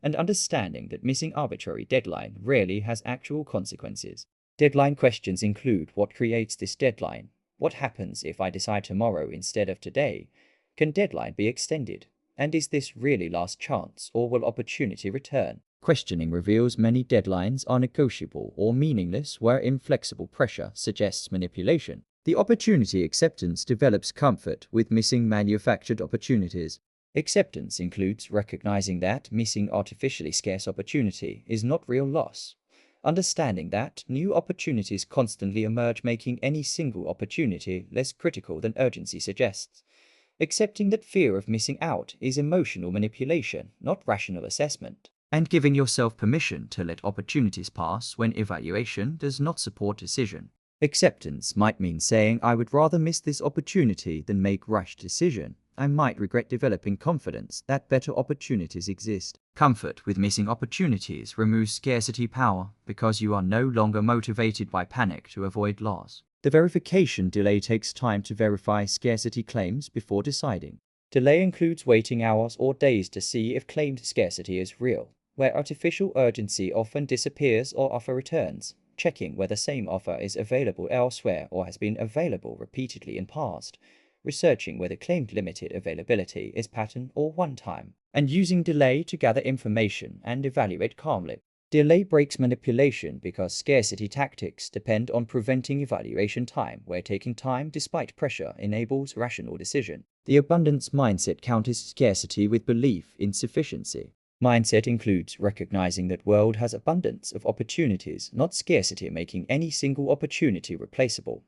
[SPEAKER 1] And understanding that missing arbitrary deadline rarely has actual consequences. Deadline questions include: what creates this deadline? What happens if I decide tomorrow instead of today? Can deadline be extended? And is this really last chance, or will opportunity return? Questioning reveals many deadlines are negotiable or meaningless, where inflexible pressure suggests manipulation. The opportunity acceptance develops comfort with missing manufactured opportunities. Acceptance includes recognizing that missing artificially scarce opportunity is not real loss. Understanding that new opportunities constantly emerge, making any single opportunity less critical than urgency suggests. Accepting that fear of missing out is emotional manipulation, not rational assessment. And giving yourself permission to let opportunities pass when evaluation does not support decision. Acceptance might mean saying, I would rather miss this opportunity than make rushed decision. I might regret developing confidence that better opportunities exist. Comfort with missing opportunities removes scarcity power because you are no longer motivated by panic to avoid loss. The verification delay takes time to verify scarcity claims before deciding. Delay includes waiting hours or days to see if claimed scarcity is real, where artificial urgency often disappears or offer returns. Checking whether same offer is available elsewhere or has been available repeatedly in past. Researching whether claimed limited availability is pattern or one-time. And using delay to gather information and evaluate calmly. Delay breaks manipulation because scarcity tactics depend on preventing evaluation time, where taking time despite pressure enables rational decision. The abundance mindset counters scarcity with belief in sufficiency. Mindset includes recognizing that world has abundance of opportunities, not scarcity, making any single opportunity replaceable.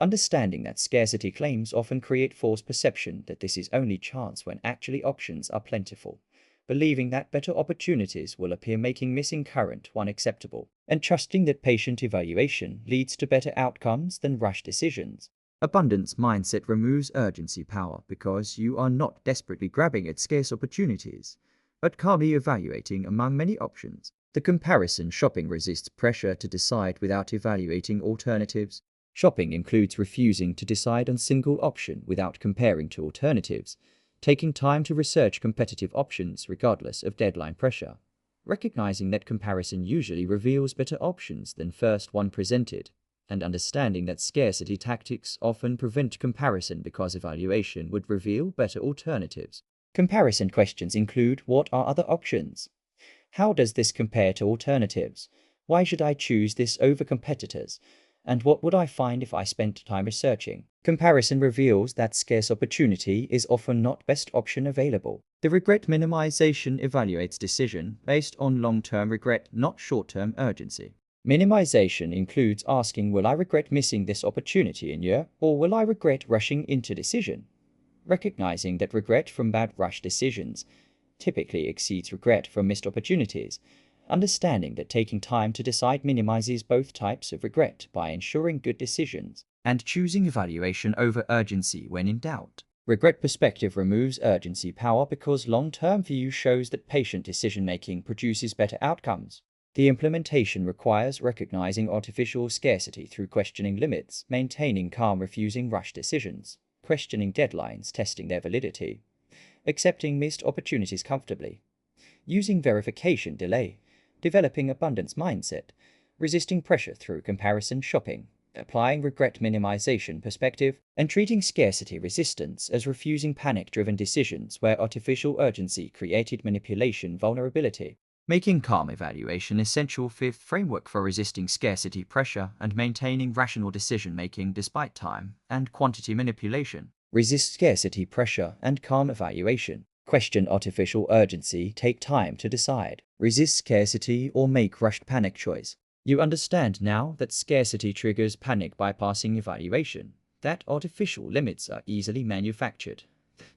[SPEAKER 1] Understanding that scarcity claims often create false perception that this is only chance when actually options are plentiful. Believing that better opportunities will appear, making missing current one acceptable. And trusting that patient evaluation leads to better outcomes than rushed decisions. Abundance mindset removes urgency power because you are not desperately grabbing at scarce opportunities, but calmly evaluating among many options. The comparison shopping resists pressure to decide without evaluating alternatives. Shopping includes refusing to decide on single option without comparing to alternatives, taking time to research competitive options regardless of deadline pressure, recognizing that comparison usually reveals better options than first one presented, and understanding that scarcity tactics often prevent comparison because evaluation would reveal better alternatives. Comparison questions include: what are other options? How does this compare to alternatives? Why should I choose this over competitors? And what would I find if I spent time researching? Comparison reveals that scarce opportunity is often not best option available. The regret minimization evaluates decision based on long-term regret, not short-term urgency. Minimization includes asking, will I regret missing this opportunity in year, or will I regret rushing into decision? Recognizing that regret from bad rush decisions typically exceeds regret from missed opportunities. Understanding that taking time to decide minimizes both types of regret by ensuring good decisions. And choosing evaluation over urgency when in doubt. Regret perspective removes urgency power because long-term view shows that patient decision-making produces better outcomes. The implementation requires recognizing artificial scarcity through questioning limits, maintaining calm, refusing rush decisions, questioning deadlines, testing their validity, accepting missed opportunities comfortably, using verification delay, developing abundance mindset, resisting pressure through comparison shopping, applying regret minimization perspective, and treating scarcity resistance as refusing panic-driven decisions where artificial urgency created manipulation vulnerability. Making calm evaluation essential fifth framework for resisting scarcity pressure and maintaining rational decision-making despite time and quantity manipulation. Resist scarcity pressure and calm evaluation. Question artificial urgency, take time to decide. Resist scarcity or make rushed panic choice. You understand now that scarcity triggers panic bypassing evaluation. that artificial limits are easily manufactured,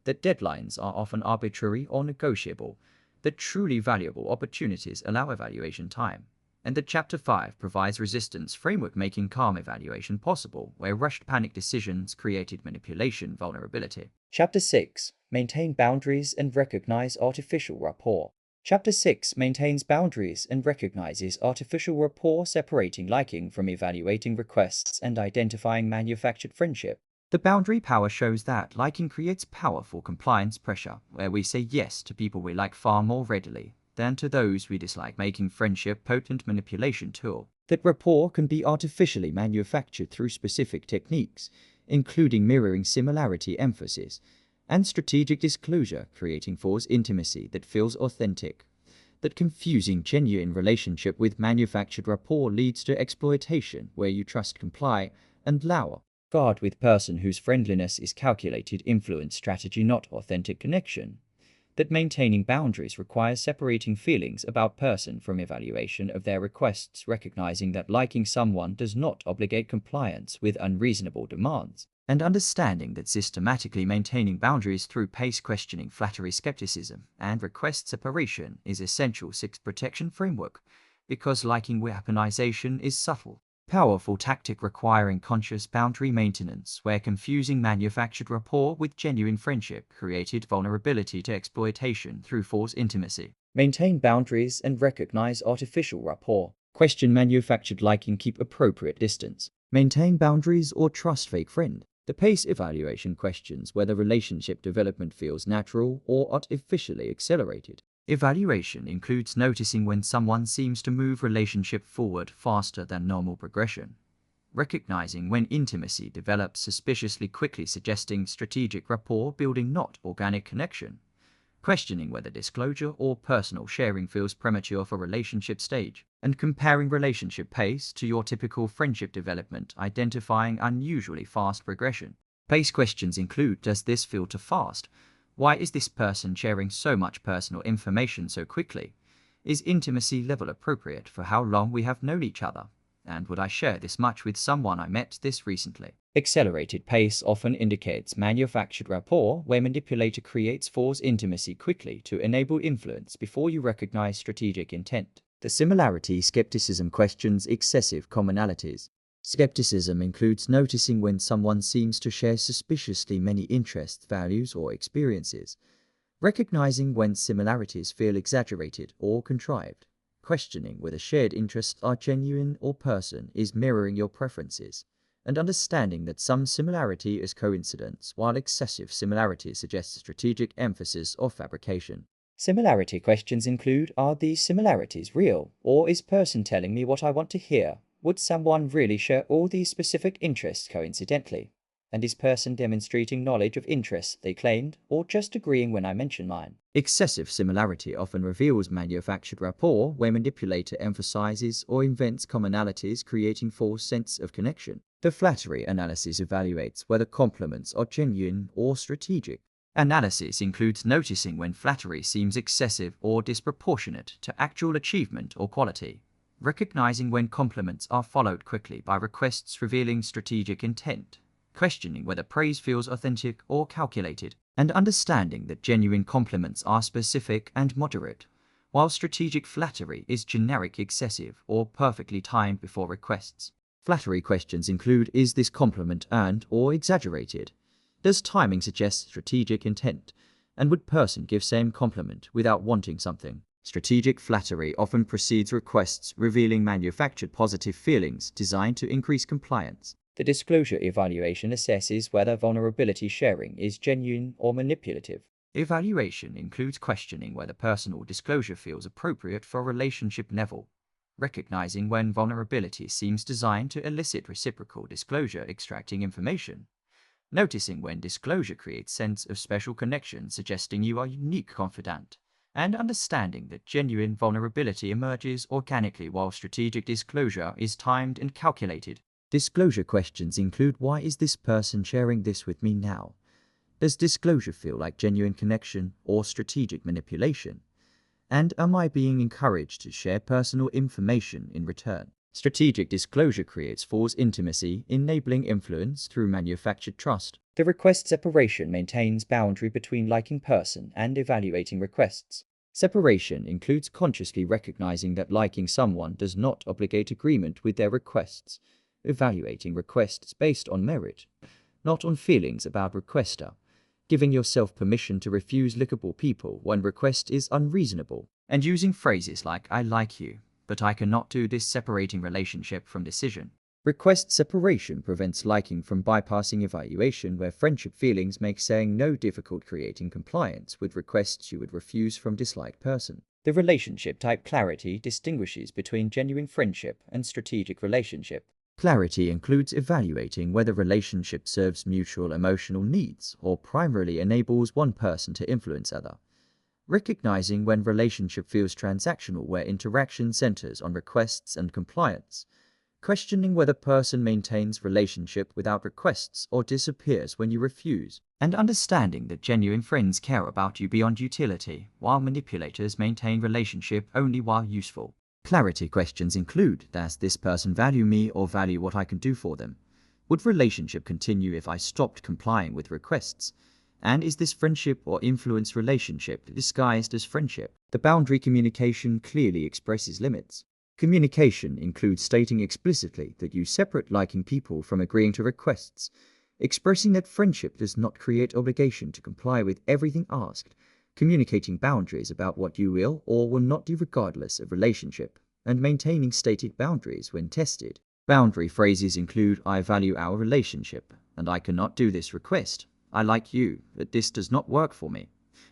[SPEAKER 1] that deadlines are often arbitrary or negotiable, that truly valuable opportunities allow evaluation time, and that Chapter 5 provides resistance framework making calm evaluation possible where rushed panic decisions created manipulation vulnerability. Chapter 6. Maintain boundaries and recognize artificial rapport. Chapter 6 maintains boundaries and recognizes artificial rapport, separating liking from evaluating requests and identifying manufactured friendship. The boundary power shows that liking creates powerful compliance pressure, where we say yes to people we like far more readily than to those we dislike, making friendship potent manipulation tool. That rapport can be artificially manufactured through specific techniques, including mirroring similarity emphasis and strategic disclosure, creating false intimacy that feels authentic. That confusing genuine relationship with manufactured rapport leads to exploitation, where you trust, comply, and lower. Guard with person whose friendliness is calculated influence strategy, not authentic connection. That maintaining boundaries requires separating feelings about person from evaluation of their requests, recognizing that liking someone does not obligate compliance with unreasonable demands, and understanding that systematically maintaining boundaries through pace questioning, flattery, skepticism, and request separation is essential. 6. Protection framework, because liking weaponization is subtle. Powerful tactic requiring conscious boundary maintenance, where confusing manufactured rapport with genuine friendship created vulnerability to exploitation through false intimacy. Maintain boundaries and recognize artificial rapport. Question manufactured liking, keep appropriate distance. Maintain boundaries or trust fake friend. The pace evaluation questions whether relationship development feels natural or artificially accelerated. Evaluation includes noticing when someone seems to move relationship forward faster than normal progression, recognizing when intimacy develops suspiciously quickly, suggesting strategic rapport building, not organic connection, questioning whether disclosure or personal sharing feels premature for relationship stage, and comparing relationship pace to your typical friendship development, identifying unusually fast progression. Pace questions include: does this feel too fast? Why is this person sharing so much personal information so quickly? Is intimacy level appropriate for how long we have known each other? And would I share this much with someone I met this recently? Accelerated pace often indicates manufactured rapport, where manipulator creates false intimacy quickly to enable influence before you recognize strategic intent. The similarity skepticism questions excessive commonalities. Skepticism includes noticing when someone seems to share suspiciously many interests, values, or experiences, recognizing when similarities feel exaggerated or contrived, questioning whether shared interests are genuine or person is mirroring your preferences, and understanding that some similarity is coincidence while excessive similarity suggests strategic emphasis or fabrication. Similarity questions include: are these similarities real, or is person telling me what I want to hear? Would someone really share all these specific interests coincidentally? And is person demonstrating knowledge of interests they claimed, or just agreeing when I mention mine? Excessive similarity often reveals manufactured rapport, where manipulator emphasizes or invents commonalities, creating false sense of connection. The flattery analysis evaluates whether compliments are genuine or strategic. Analysis includes noticing when flattery seems excessive or disproportionate to actual achievement or quality, recognizing when compliments are followed quickly by requests revealing strategic intent, questioning whether praise feels authentic or calculated, and understanding that genuine compliments are specific and moderate, while strategic flattery is generic, excessive, or perfectly timed before requests. Flattery questions include: is this compliment earned or exaggerated? Does timing suggest strategic intent? And would person give same compliment without wanting something? Strategic flattery often precedes requests, revealing manufactured positive feelings designed to increase compliance. The disclosure evaluation assesses whether vulnerability sharing is genuine or manipulative. Evaluation includes questioning whether personal disclosure feels appropriate for a relationship level, recognizing when vulnerability seems designed to elicit reciprocal disclosure, extracting information, noticing when disclosure creates sense of special connection, suggesting you are unique confidant, and understanding that genuine vulnerability emerges organically while strategic disclosure is timed and calculated. Disclosure questions include: why is this person sharing this with me now? Does disclosure feel like genuine connection or strategic manipulation? And am I being encouraged to share personal information in return? Strategic disclosure creates false intimacy, enabling influence through manufactured trust. The request separation maintains boundary between liking person and evaluating requests. Separation includes consciously recognizing that liking someone does not obligate agreement with their requests, evaluating requests based on merit, not on feelings about requester, giving yourself permission to refuse likable people when request is unreasonable, and using phrases like "I like you, but I cannot do this," separating relationship from decision. Request separation prevents liking from bypassing evaluation, where friendship feelings make saying no difficult, creating compliance with requests you would refuse from disliked person. The relationship type clarity distinguishes between genuine friendship and strategic relationship. Clarity includes evaluating whether relationship serves mutual emotional needs or primarily enables one person to influence other. Recognizing when relationship feels transactional, where interaction centers on requests and compliance. Questioning whether person maintains relationship without requests or disappears when you refuse. And understanding that genuine friends care about you beyond utility, while manipulators maintain relationship only while useful. Clarity questions include: does this person value me or value what I can do for them? Would relationship continue if I stopped complying with requests? And is this friendship or influence relationship disguised as friendship? The boundary communication clearly expresses limits. Communication includes stating explicitly that you separate liking people from agreeing to requests, expressing that friendship does not create obligation to comply with everything asked, communicating boundaries about what you will or will not do regardless of relationship, and maintaining stated boundaries when tested. Boundary phrases include: I value our relationship, and I cannot do this request. I like you, but this does not work for me.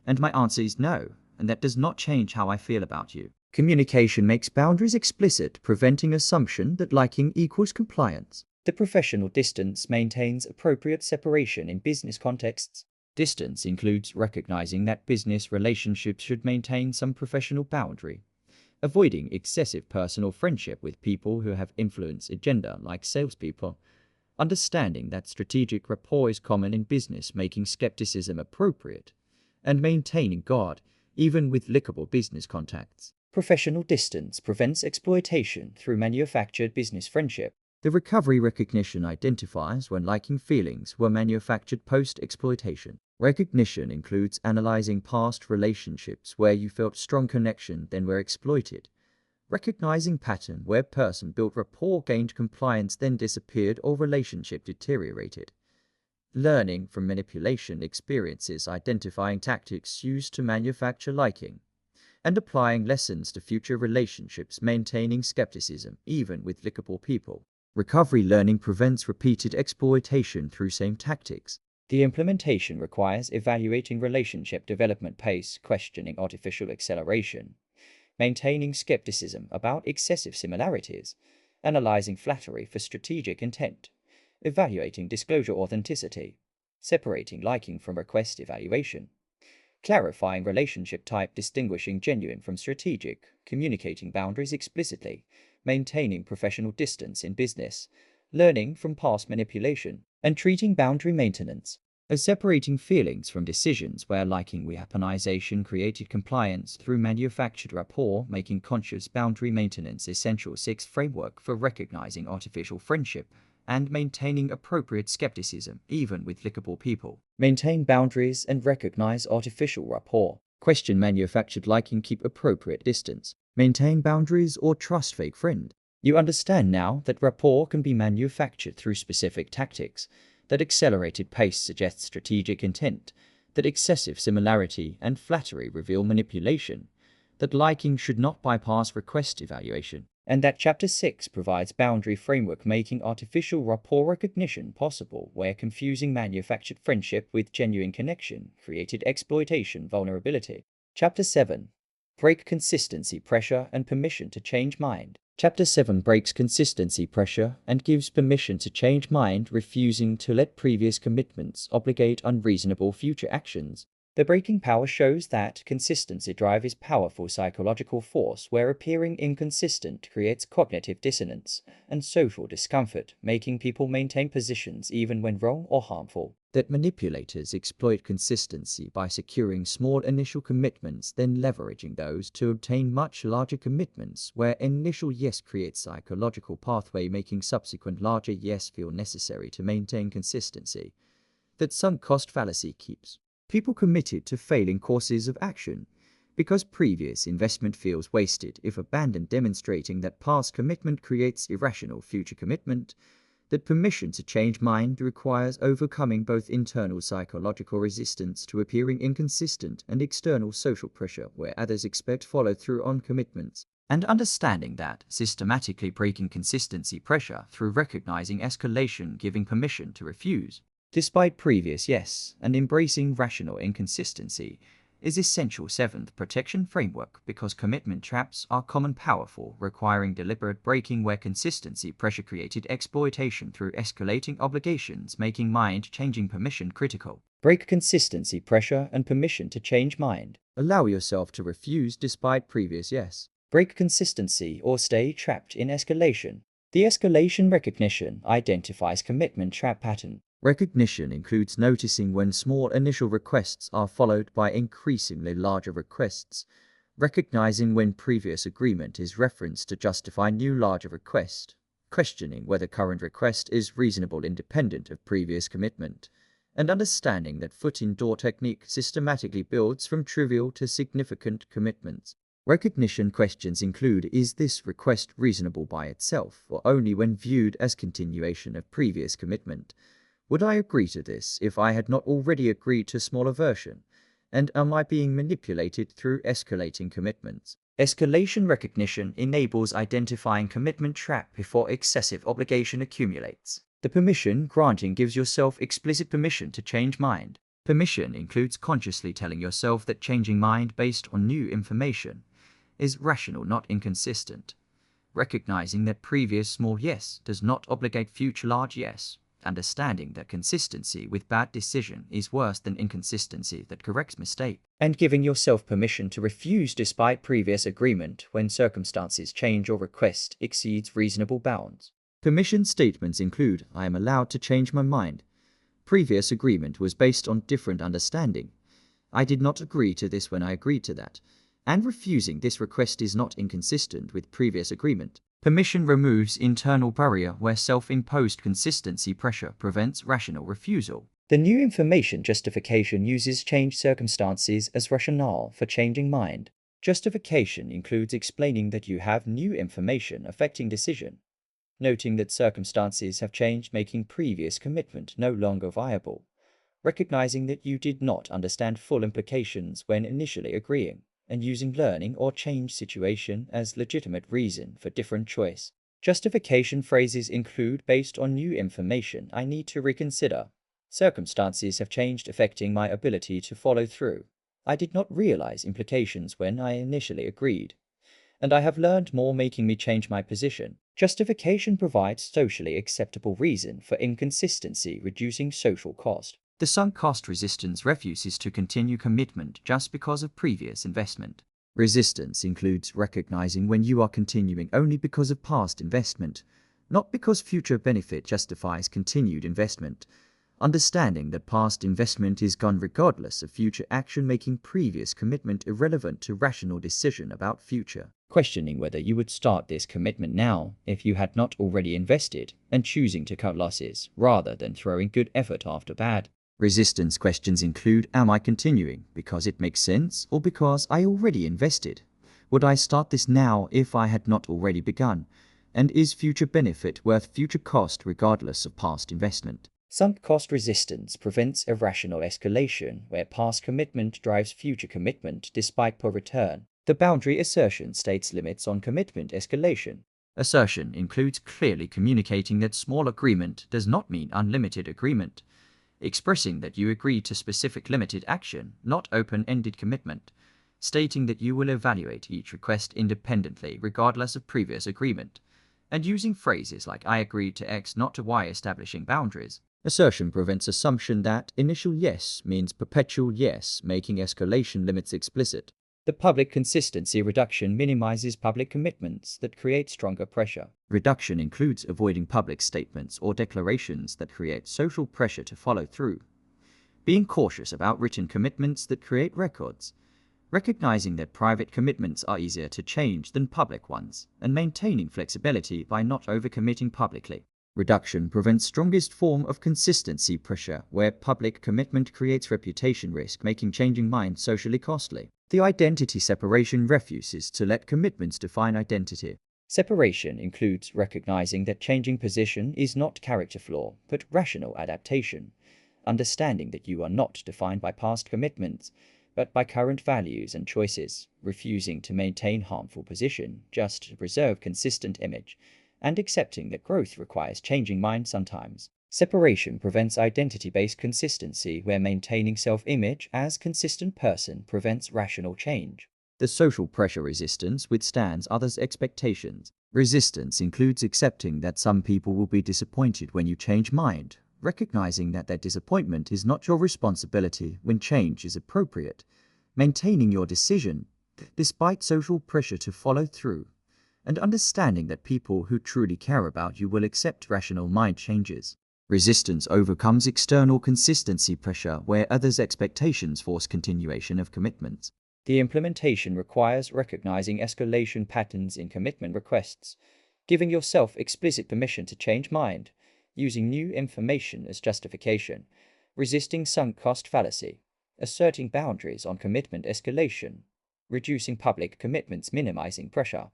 [SPEAKER 1] And my answer is no, and that does not change how I feel about you. Communication makes boundaries explicit, preventing assumption that liking equals compliance. The professional distance maintains appropriate separation in business contexts. Distance includes recognizing that business relationships should maintain some professional boundary, avoiding excessive personal friendship with people who have influence agenda like salespeople, understanding that strategic rapport is common in business, making skepticism appropriate, and maintaining guard even with likable business contacts. Professional distance prevents exploitation through manufactured business friendship. The recovery recognition identifies when liking feelings were manufactured post-exploitation. Recognition includes analyzing past relationships where you felt strong connection then were exploited. Recognizing pattern where person built rapport, gained compliance, then disappeared or relationship deteriorated. Learning from manipulation experiences, identifying tactics used to manufacture liking, and applying lessons to future relationships, maintaining skepticism even with likable people. Recovery learning prevents repeated exploitation through same tactics. The implementation requires evaluating relationship development pace, questioning artificial acceleration, maintaining skepticism about excessive similarities, analyzing flattery for strategic intent, evaluating disclosure authenticity, separating liking from request evaluation, clarifying relationship type, distinguishing genuine from strategic, communicating boundaries explicitly, maintaining professional distance in business, learning from past manipulation, and treating boundary maintenance as separating feelings from decisions, where liking weaponization created compliance through manufactured rapport, making conscious boundary maintenance essential. 6. Framework for recognizing artificial friendship and maintaining appropriate skepticism even with likable people. Maintain boundaries and recognize artificial rapport. Question manufactured liking, keep appropriate distance. Maintain boundaries or trust fake friend. You understand now that rapport can be manufactured through specific tactics, that accelerated pace suggests strategic intent, that excessive similarity and flattery reveal manipulation, that liking should not bypass request evaluation, and that Chapter 6 provides boundary framework, making artificial rapport recognition possible, where confusing manufactured friendship with genuine connection created exploitation vulnerability. Chapter 7. Break consistency pressure and permission to change mind. Chapter 7 breaks consistency pressure and gives permission to change mind, refusing to let previous commitments obligate unreasonable future actions. The breaking power shows that consistency drive is powerful psychological force where appearing inconsistent creates cognitive dissonance and social discomfort, making people maintain positions even when wrong or harmful. That manipulators exploit consistency by securing small initial commitments, then leveraging those to obtain much larger commitments, where initial yes creates psychological pathway making subsequent larger yes feel necessary to maintain consistency. That sunk cost fallacy keeps people committed to failing courses of action because previous investment feels wasted if abandoned, demonstrating that past commitment creates irrational future commitment. That permission to change mind requires overcoming both internal psychological resistance to appearing inconsistent and external social pressure where others expect follow-through on commitments, and understanding that systematically breaking consistency pressure through recognizing escalation, giving permission to refuse despite previous yes, and embracing rational inconsistency is essential. Seventh, protection framework, because commitment traps are common, powerful, requiring deliberate breaking where consistency pressure created exploitation through escalating obligations, making mind-changing permission critical. Break consistency pressure and permission to change mind. Allow yourself to refuse despite previous yes. Break consistency or stay trapped in escalation. The escalation recognition identifies commitment trap pattern. Recognition includes noticing when small initial requests are followed by increasingly larger requests, recognizing when previous agreement is referenced to justify new larger request, questioning whether current request is reasonable independent of previous commitment, and understanding that foot-in-door technique systematically builds from trivial to significant commitments. Recognition questions include: is this request reasonable by itself or only when viewed as continuation of previous commitment? Would I agree to this if I had not already agreed to a smaller version? And am I being manipulated through escalating commitments? Escalation recognition enables identifying commitment trap before excessive obligation accumulates. The permission granting gives yourself explicit permission to change mind. Permission includes consciously telling yourself that changing mind based on new information is rational, not inconsistent. Recognizing that previous small yes does not obligate future large yes. Understanding that consistency with bad decision is worse than inconsistency that corrects mistake. And giving yourself permission to refuse despite previous agreement when circumstances change or request exceeds reasonable bounds. Permission statements include: I am allowed to change my mind. Previous agreement was based on different understanding. I did not agree to this when I agreed to that. And refusing this request is not inconsistent with previous agreement. Permission removes internal barrier where self-imposed consistency pressure prevents rational refusal. The new information justification uses changed circumstances as rationale for changing mind. Justification includes explaining that you have new information affecting decision, noting that circumstances have changed, making previous commitment no longer viable, recognizing that you did not understand full implications when initially agreeing, and using learning or change situation as legitimate reason for different choice. Justification phrases include: based on new information, I need to reconsider. Circumstances have changed affecting my ability to follow through. I did not realize implications when I initially agreed, and I have learned more, making me change my position. Justification provides socially acceptable reason for inconsistency, reducing social cost. The sunk cost resistance refuses to continue commitment just because of previous investment. Resistance includes recognizing when you are continuing only because of past investment, not because future benefit justifies continued investment. Understanding that past investment is gone regardless of future action, making previous commitment irrelevant to rational decision about future. Questioning whether you would start this commitment now if you had not already invested, and choosing to cut losses rather than throwing good effort after bad. Resistance questions include: am I continuing because it makes sense or because I already invested? Would I start this now if I had not already begun? And is future benefit worth future cost regardless of past investment? Sunk cost resistance prevents irrational escalation where past commitment drives future commitment despite poor return. The boundary assertion states limits on commitment escalation. Assertion includes clearly communicating that small agreement does not mean unlimited agreement. Expressing that you agree to specific limited action, not open-ended commitment. Stating that you will evaluate each request independently regardless of previous agreement. And using phrases like I agreed to X not to Y, establishing boundaries. Assertion prevents assumption that initial yes means perpetual yes, making escalation limits explicit. The public consistency reduction minimizes public commitments that create stronger pressure. Reduction includes avoiding public statements or declarations that create social pressure to follow through. Being cautious about written commitments that create records. Recognizing that private commitments are easier to change than public ones, and maintaining flexibility by not overcommitting publicly. Reduction prevents strongest form of consistency pressure, where public commitment creates reputation risk, making changing minds socially costly. The identity separation refuses to let commitments define identity. Separation includes recognizing that changing position is not character flaw, but rational adaptation. Understanding that you are not defined by past commitments, but by current values and choices, refusing to maintain harmful position just to preserve consistent image, and accepting that growth requires changing mind sometimes. Separation prevents identity-based consistency, where maintaining self-image as consistent person prevents rational change. The social pressure resistance withstands others' expectations. Resistance includes accepting that some people will be disappointed when you change mind, recognizing that their disappointment is not your responsibility when change is appropriate, maintaining your decision despite social pressure to follow through, and understanding that people who truly care about you will accept rational mind changes. Resistance overcomes external consistency pressure, where others' expectations force continuation of commitments. The implementation requires recognizing escalation patterns in commitment requests, giving yourself explicit permission to change mind, using new information as justification, resisting sunk cost fallacy, asserting boundaries on commitment escalation, reducing public commitments, minimizing pressure,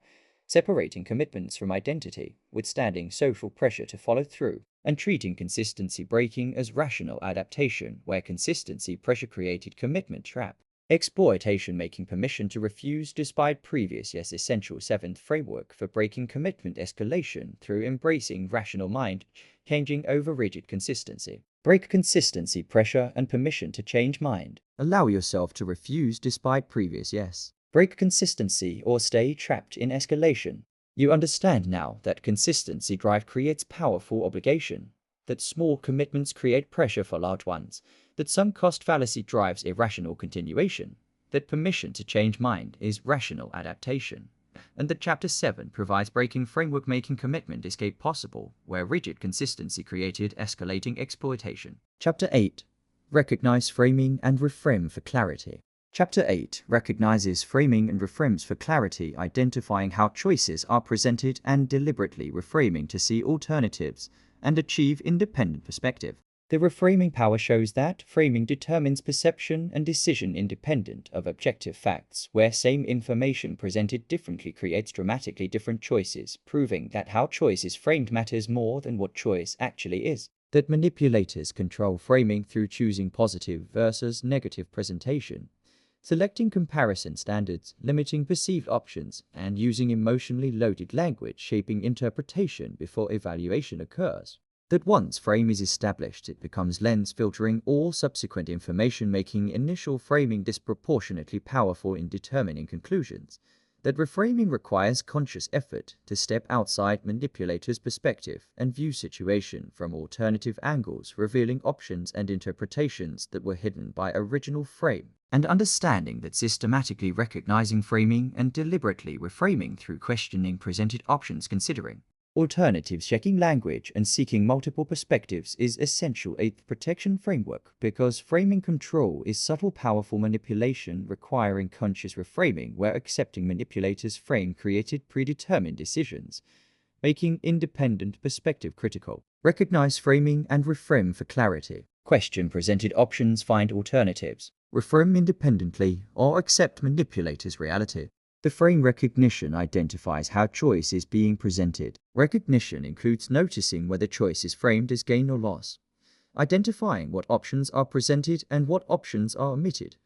[SPEAKER 1] separating commitments from identity, withstanding social pressure to follow through, and treating consistency breaking as rational adaptation, where consistency pressure created commitment trap. Exploitation, making permission to refuse despite previous yes essential. Seventh framework for breaking commitment escalation through embracing rational mind changing over rigid consistency. Break consistency pressure and permission to change mind. Allow yourself to refuse despite previous yes. Break consistency or stay trapped in escalation. You understand now that consistency drive creates powerful obligation, that small commitments create pressure for large ones, that sunk cost fallacy drives irrational continuation, that permission to change mind is rational adaptation, and that Chapter 7 provides breaking framework, making commitment escape possible, where rigid consistency created escalating exploitation. Chapter 8. Recognize framing and reframe for clarity. Chapter 8 recognizes framing and reframes for clarity, identifying how choices are presented and deliberately reframing to see alternatives and achieve independent perspective. The reframing power shows that framing determines perception and decision independent of objective facts, where same information presented differently creates dramatically different choices, proving that how choice is framed matters more than what choice actually is. That manipulators control framing through choosing positive versus negative presentation, selecting comparison standards, limiting perceived options, and using emotionally loaded language, shaping interpretation before evaluation occurs. That once frame is established, it becomes lens filtering all subsequent information, making initial framing disproportionately powerful in determining conclusions. That reframing requires conscious effort to step outside manipulators' perspective and view situation from alternative angles, revealing options and interpretations that were hidden by original frame. And understanding that systematically recognizing framing and deliberately reframing through questioning presented options, considering alternatives, checking language, and seeking multiple perspectives is essential. Eighth protection framework, because framing control is subtle, powerful manipulation requiring conscious reframing, where accepting manipulators' frame created predetermined decisions, making independent perspective critical. Recognize framing and reframe for clarity. Question presented options, find alternatives. Reframe independently or accept manipulators' reality. The frame recognition identifies how choice is being presented. Recognition includes noticing whether choice is framed as gain or loss, identifying what options are presented and what options are omitted,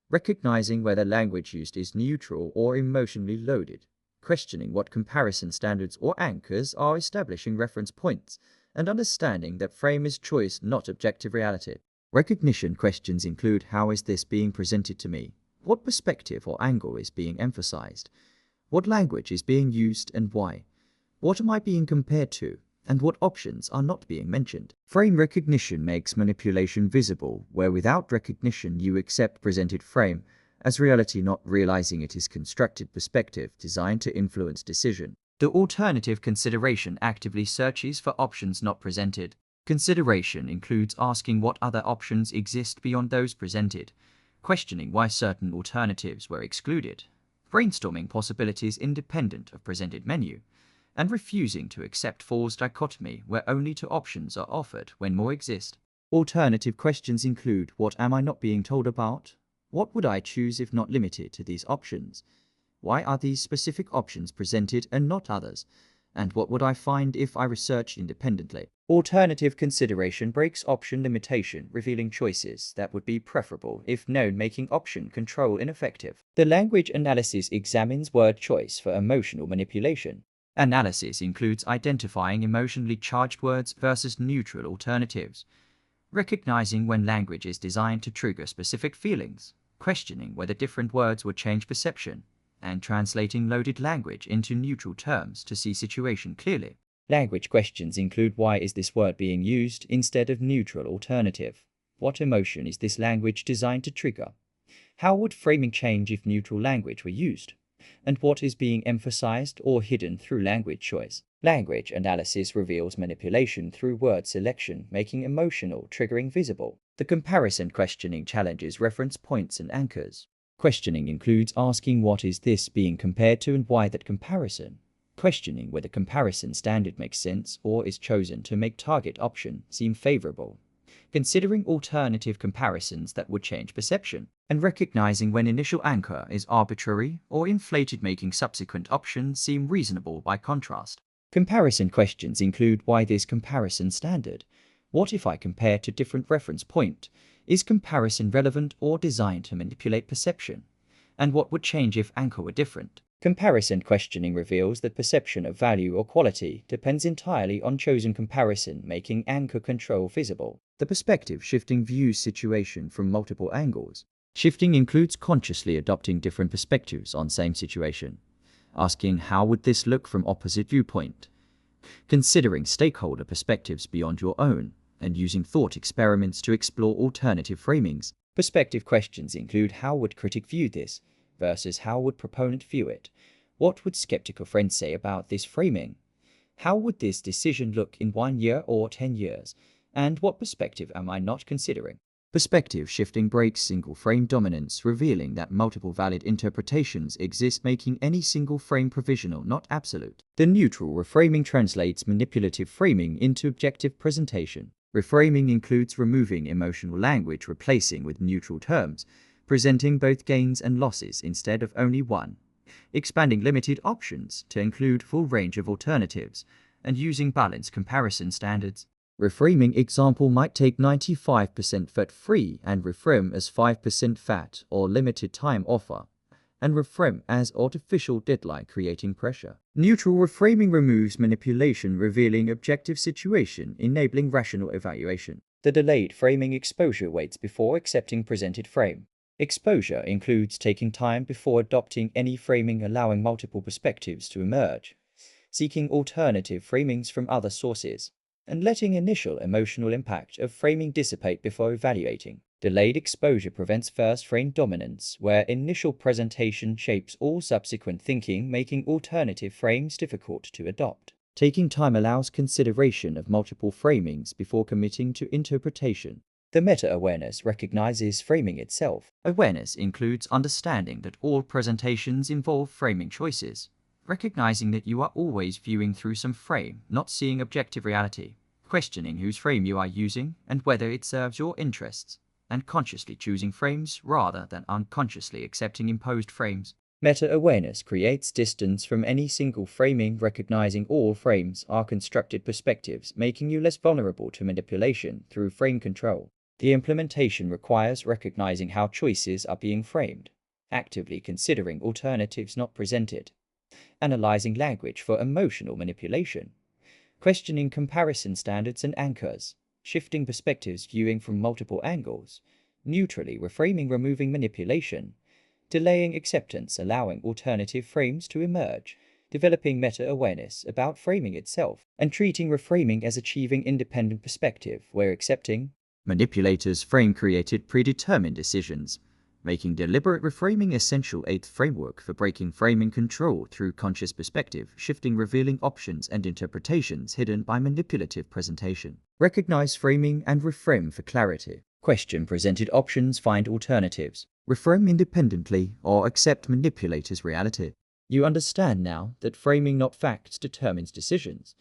[SPEAKER 1] recognizing whether language used is neutral or emotionally loaded, questioning what comparison standards or anchors are establishing reference points, and understanding that frame is choice, not objective reality. Recognition questions include: how is this being presented to me? What perspective or angle is being emphasized? What language is being used and why? What am I being compared to? and what options are not being mentioned. Frame recognition makes manipulation visible, where without recognition you accept presented frame as reality, not realizing it is constructed perspective designed to influence decision. The alternative consideration actively searches for options not presented. Consideration includes asking what other options exist beyond those presented, questioning why certain alternatives were excluded, brainstorming possibilities independent of presented menu, and refusing to accept false dichotomy where only two options are offered when more exist. Alternative questions include: what am I not being told about? What would I choose if not limited to these options? Why are these specific options presented and not others? And what would I find if I researched independently? Alternative consideration breaks option limitation, revealing choices that would be preferable if known, making option control ineffective. The language analysis examines word choice for emotional manipulation. Analysis includes identifying emotionally charged words versus neutral alternatives, recognizing when language is designed to trigger specific feelings, questioning whether different words would change perception, and translating loaded language into neutral terms to see situation clearly. Language questions include: why is this word being used instead of neutral alternative? What emotion is this language designed to trigger? How would framing change if neutral language were used? And what is being emphasized or hidden through language choice? Language analysis reveals manipulation through word selection, making emotional triggering visible. The comparison questioning challenges reference points and anchors. Questioning includes asking what is this being compared to and why that comparison. Questioning whether comparison standard makes sense or is chosen to make target option seem favorable. Considering alternative comparisons that would change perception, and recognizing when initial anchor is arbitrary or inflated, making subsequent options seem reasonable by contrast. Comparison questions include: why this comparison standard? What if I compare to different reference point? Is comparison relevant or designed to manipulate perception? And what would change if anchor were different? Comparison questioning reveals that perception of value or quality depends entirely on chosen comparison, making anchor control visible. The perspective shifting views situation from multiple angles. Shifting includes consciously adopting different perspectives on same situation, asking how would this look from opposite viewpoint, considering stakeholder perspectives beyond your own, and using thought experiments to explore alternative framings. Perspective questions include: how would critic view this versus how would proponent view it? What would skeptical friends say about this framing? How would this decision look in 1 year or 10 years? And what perspective am I not considering? Perspective shifting breaks single frame dominance, revealing that multiple valid interpretations exist, making any single frame provisional, not absolute. The neutral reframing translates manipulative framing into objective presentation. Reframing includes removing emotional language, replacing with neutral terms, presenting both gains and losses instead of only one, expanding limited options to include full range of alternatives, and using balanced comparison standards. Reframing example might take 95% fat-free and reframe as 5% fat or limited time offer, and reframe as artificial deadline, creating pressure. Neutral reframing removes manipulation, revealing objective situation, enabling rational evaluation. The delayed framing exposure waits before accepting presented frame. Exposure includes taking time before adopting any framing, allowing multiple perspectives to emerge, seeking alternative framings from other sources, and letting initial emotional impact of framing dissipate before evaluating. Delayed exposure prevents first frame dominance, where initial presentation shapes all subsequent thinking, making alternative frames difficult to adopt. Taking time allows consideration of multiple framings before committing to interpretation. The meta-awareness recognizes framing itself. Awareness includes understanding that all presentations involve framing choices, recognizing that you are always viewing through some frame, not seeing objective reality, questioning whose frame you are using and whether it serves your interests, and consciously choosing frames rather than unconsciously accepting imposed frames. Meta-awareness creates distance from any single framing, recognizing all frames are constructed perspectives, making you less vulnerable to manipulation through frame control. The implementation requires recognizing how choices are being framed, actively considering alternatives not presented, analyzing language for emotional manipulation, questioning comparison standards and anchors, shifting perspectives, viewing from multiple angles, neutrally reframing, removing manipulation, delaying acceptance, allowing alternative frames to emerge, developing meta-awareness about framing itself, and treating reframing as achieving independent perspective where accepting manipulators' frame-created predetermined decisions, making deliberate reframing essential eighth framework for breaking framing control through conscious perspective, shifting revealing options and interpretations hidden by manipulative presentation. Recognize framing and reframe for clarity. Question presented options, find alternatives. Reframe independently or accept manipulators' reality. You understand now that framing, not facts, determines decisions,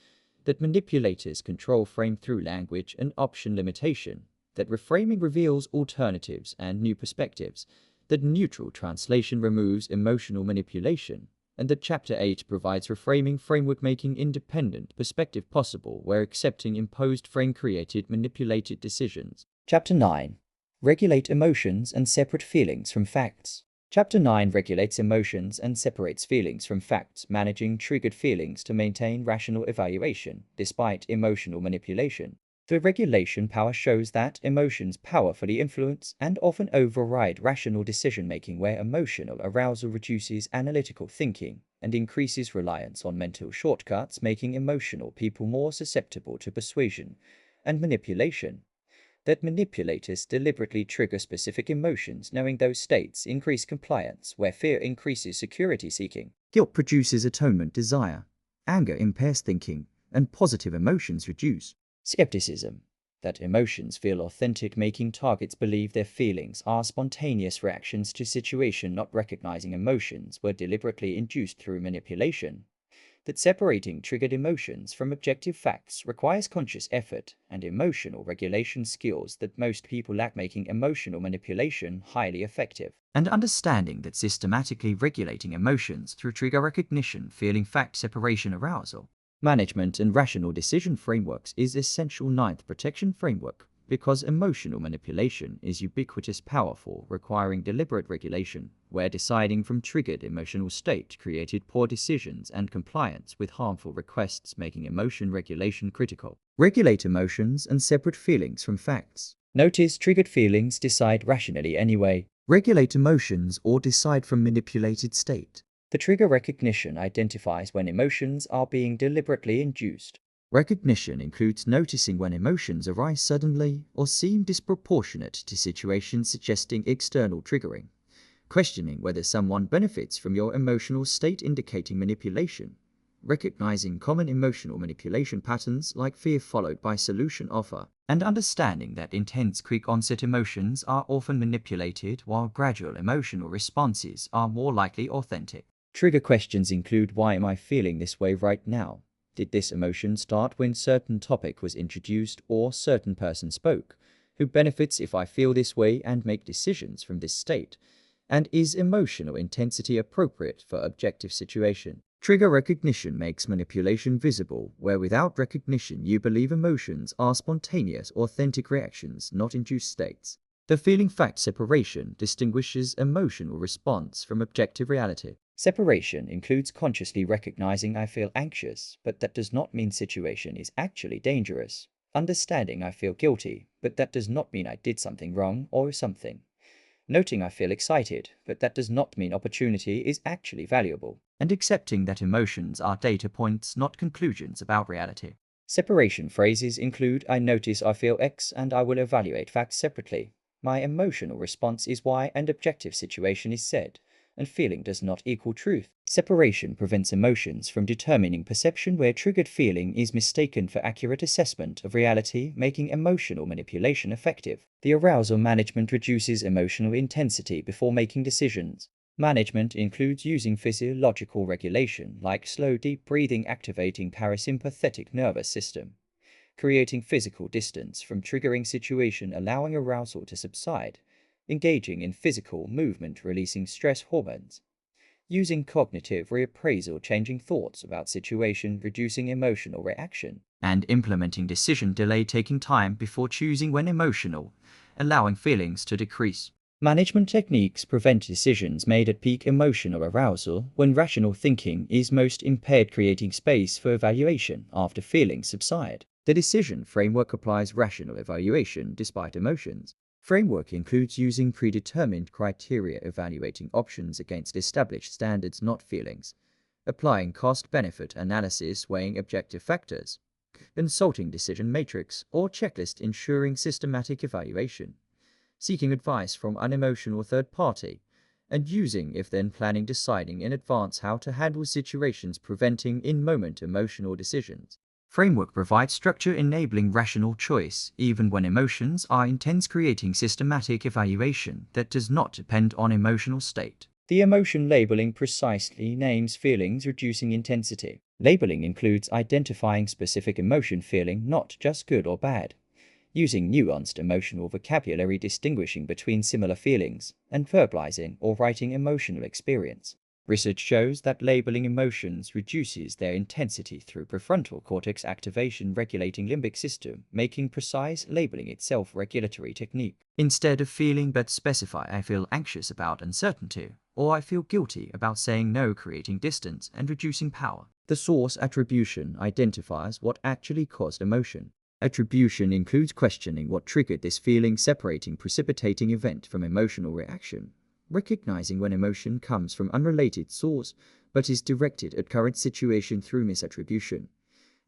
[SPEAKER 1] that manipulators control frame through language and option limitation, that reframing reveals alternatives and new perspectives, that neutral translation removes emotional manipulation, and that Chapter 8 provides reframing framework making independent perspective possible where accepting imposed frame-created manipulated decisions. Chapter 9. Regulate emotions and separate feelings from facts. Chapter 9 regulates emotions and separates feelings from facts, managing triggered feelings to maintain rational evaluation despite emotional manipulation. The regulation power shows that emotions powerfully influence and often override rational decision-making where emotional arousal reduces analytical thinking and increases reliance on mental shortcuts, making emotional people more susceptible to persuasion and manipulation. That manipulators deliberately trigger specific emotions, knowing those states increase compliance, where fear increases security seeking. Guilt produces atonement desire. Anger impairs thinking, and positive emotions reduce skepticism. That emotions feel authentic, making targets believe their feelings are spontaneous reactions to situation, not recognizing emotions were deliberately induced through manipulation. That separating triggered emotions from objective facts requires conscious effort and emotional regulation skills that most people lack, making emotional manipulation highly effective. And understanding that systematically regulating emotions through trigger recognition, feeling fact separation arousal, management and rational decision frameworks is essential ninth protection framework because emotional manipulation is ubiquitous powerful, requiring deliberate regulation, where deciding from triggered emotional state created poor decisions and compliance with harmful requests, making emotion regulation critical. Regulate emotions and separate feelings from facts. Notice triggered feelings, decide rationally anyway. Regulate emotions or decide from manipulated state. The trigger recognition identifies when emotions are being deliberately induced. Recognition includes noticing when emotions arise suddenly or seem disproportionate to situations, suggesting external triggering. Questioning whether someone benefits from your emotional state, indicating manipulation. Recognizing common emotional manipulation patterns like fear followed by solution offer. And understanding that intense quick onset emotions are often manipulated while gradual emotional responses are more likely authentic. Trigger questions include: why am I feeling this way right now? Did this emotion start when certain topic was introduced or certain person spoke? Who benefits if I feel this way and make decisions from this state? And is emotional intensity appropriate for objective situation? Trigger recognition makes manipulation visible, where without recognition you believe emotions are spontaneous, authentic reactions, not induced states. The feeling fact separation distinguishes emotional response from objective reality. Separation includes consciously recognizing I feel anxious, but that does not mean situation is actually dangerous. Understanding I feel guilty, but that does not mean I did something wrong or something. Noting I feel excited, but that does not mean opportunity is actually valuable. And accepting that emotions are data points, not conclusions about reality. Separation phrases include: I notice I feel X and I will evaluate facts separately. My emotional response is Y and objective situation is Z, and feeling does not equal truth. Separation prevents emotions from determining perception, where triggered feeling is mistaken for accurate assessment of reality, making emotional manipulation effective. The arousal management reduces emotional intensity before making decisions. Management includes using physiological regulation like slow deep breathing, activating parasympathetic nervous system, creating physical distance from triggering situation, allowing arousal to subside, engaging in physical movement, releasing stress hormones, using cognitive reappraisal, changing thoughts about situation, reducing emotional reaction, and implementing decision delay, taking time before choosing when emotional, allowing feelings to decrease. Management techniques prevent decisions made at peak emotional arousal when rational thinking is most impaired, creating space for evaluation after feelings subside. The decision framework applies rational evaluation despite emotions. Framework includes using predetermined criteria, evaluating options against established standards, not feelings. applying cost-benefit analysis, weighing objective factors, consulting decision matrix or checklist, ensuring systematic evaluation, seeking advice from unemotional third party, and using if-then planning, deciding in advance how to handle situations, preventing in-moment emotional decisions. Framework provides structure enabling rational choice, even when emotions are intense, creating systematic evaluation that does not depend on emotional state. The emotion labeling precisely names feelings, reducing intensity. Labeling includes identifying specific emotion feeling, not just good or bad, using nuanced emotional vocabulary, distinguishing between similar feelings, and verbalizing or writing emotional experience. Research shows that labeling emotions reduces their intensity through prefrontal cortex activation, regulating limbic system, making precise labeling itself regulatory technique. Instead of feeling but specify, I feel anxious about uncertainty, or I feel guilty about saying no, creating distance and reducing power. The source attribution identifies what actually caused emotion. Attribution includes questioning what triggered this feeling, separating precipitating event from emotional reaction, recognizing when emotion comes from unrelated source but is directed at current situation through misattribution,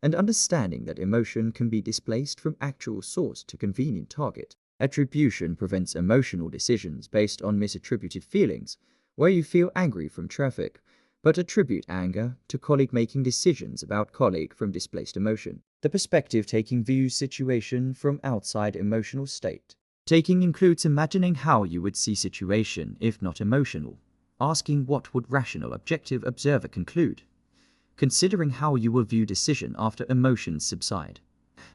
[SPEAKER 1] and understanding that emotion can be displaced from actual source to convenient target. Attribution prevents emotional decisions based on misattributed feelings, where you feel angry from traffic, but attribute anger to colleague, making decisions about colleague from displaced emotion. The perspective taking views situation from outside emotional state. Taking includes imagining how you would see situation if not emotional, asking what would rational objective observer conclude, considering how you will view decision after emotions subside,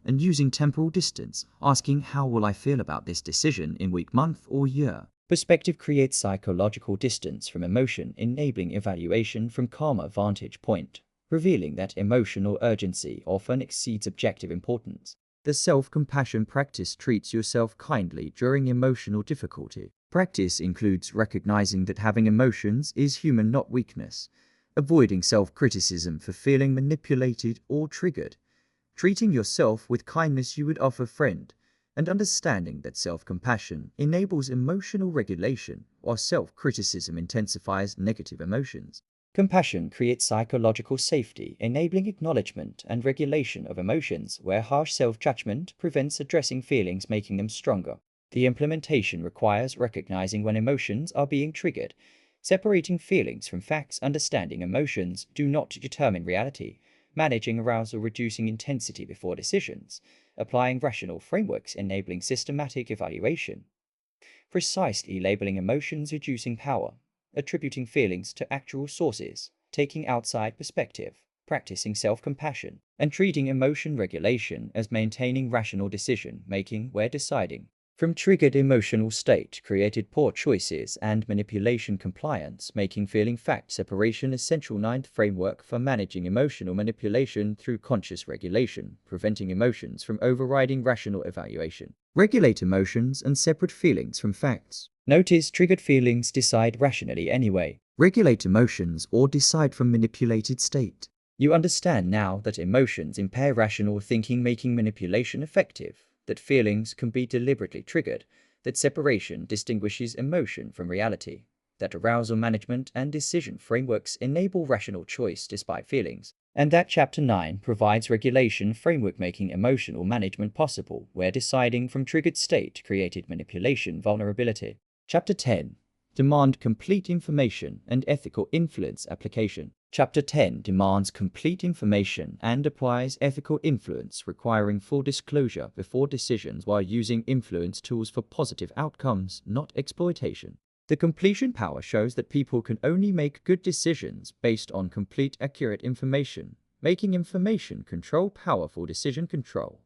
[SPEAKER 1] and using temporal distance, asking how will I feel about this decision in week, month, or year. Perspective creates psychological distance from emotion, enabling evaluation from calmer vantage point, revealing that emotional urgency often exceeds objective importance. The self-compassion practice treats yourself kindly during emotional difficulty. Practice includes recognizing that having emotions is human, not weakness, avoiding self-criticism for feeling manipulated or triggered, treating yourself with kindness you would offer a friend, and understanding that self-compassion enables emotional regulation while self-criticism intensifies negative emotions. Compassion creates psychological safety, enabling acknowledgement and regulation of emotions, where harsh self-judgment prevents addressing feelings, making them stronger. The implementation requires recognizing when emotions are being triggered, separating feelings from facts, understanding emotions do not determine reality, managing arousal, reducing intensity before decisions, applying rational frameworks, enabling systematic evaluation, precisely labeling emotions, reducing power, attributing feelings to actual sources, taking outside perspective, practicing self-compassion, and treating emotion regulation as maintaining rational decision-making where deciding from triggered emotional state created poor choices and manipulation, compliance, making feeling fact separation essential. Ninth framework for managing emotional manipulation through conscious regulation, preventing emotions from overriding rational evaluation. Regulate emotions and separate feelings from facts. Notice triggered feelings, decide rationally anyway. Regulate emotions or decide from manipulated state. You understand now that emotions impair rational thinking, making manipulation effective, that feelings can be deliberately triggered, that separation distinguishes emotion from reality, that arousal management and decision frameworks enable rational choice despite feelings, and that Chapter 9 provides regulation framework making emotional management possible where deciding from triggered state created manipulation vulnerability. Chapter 10. Demand complete information and ethical influence application. Chapter 10 demands complete information and applies ethical influence, requiring full disclosure before decisions while using influence tools for positive outcomes, not exploitation. The completion power shows that people can only make good decisions based on complete, accurate information, making information control powerful decision control,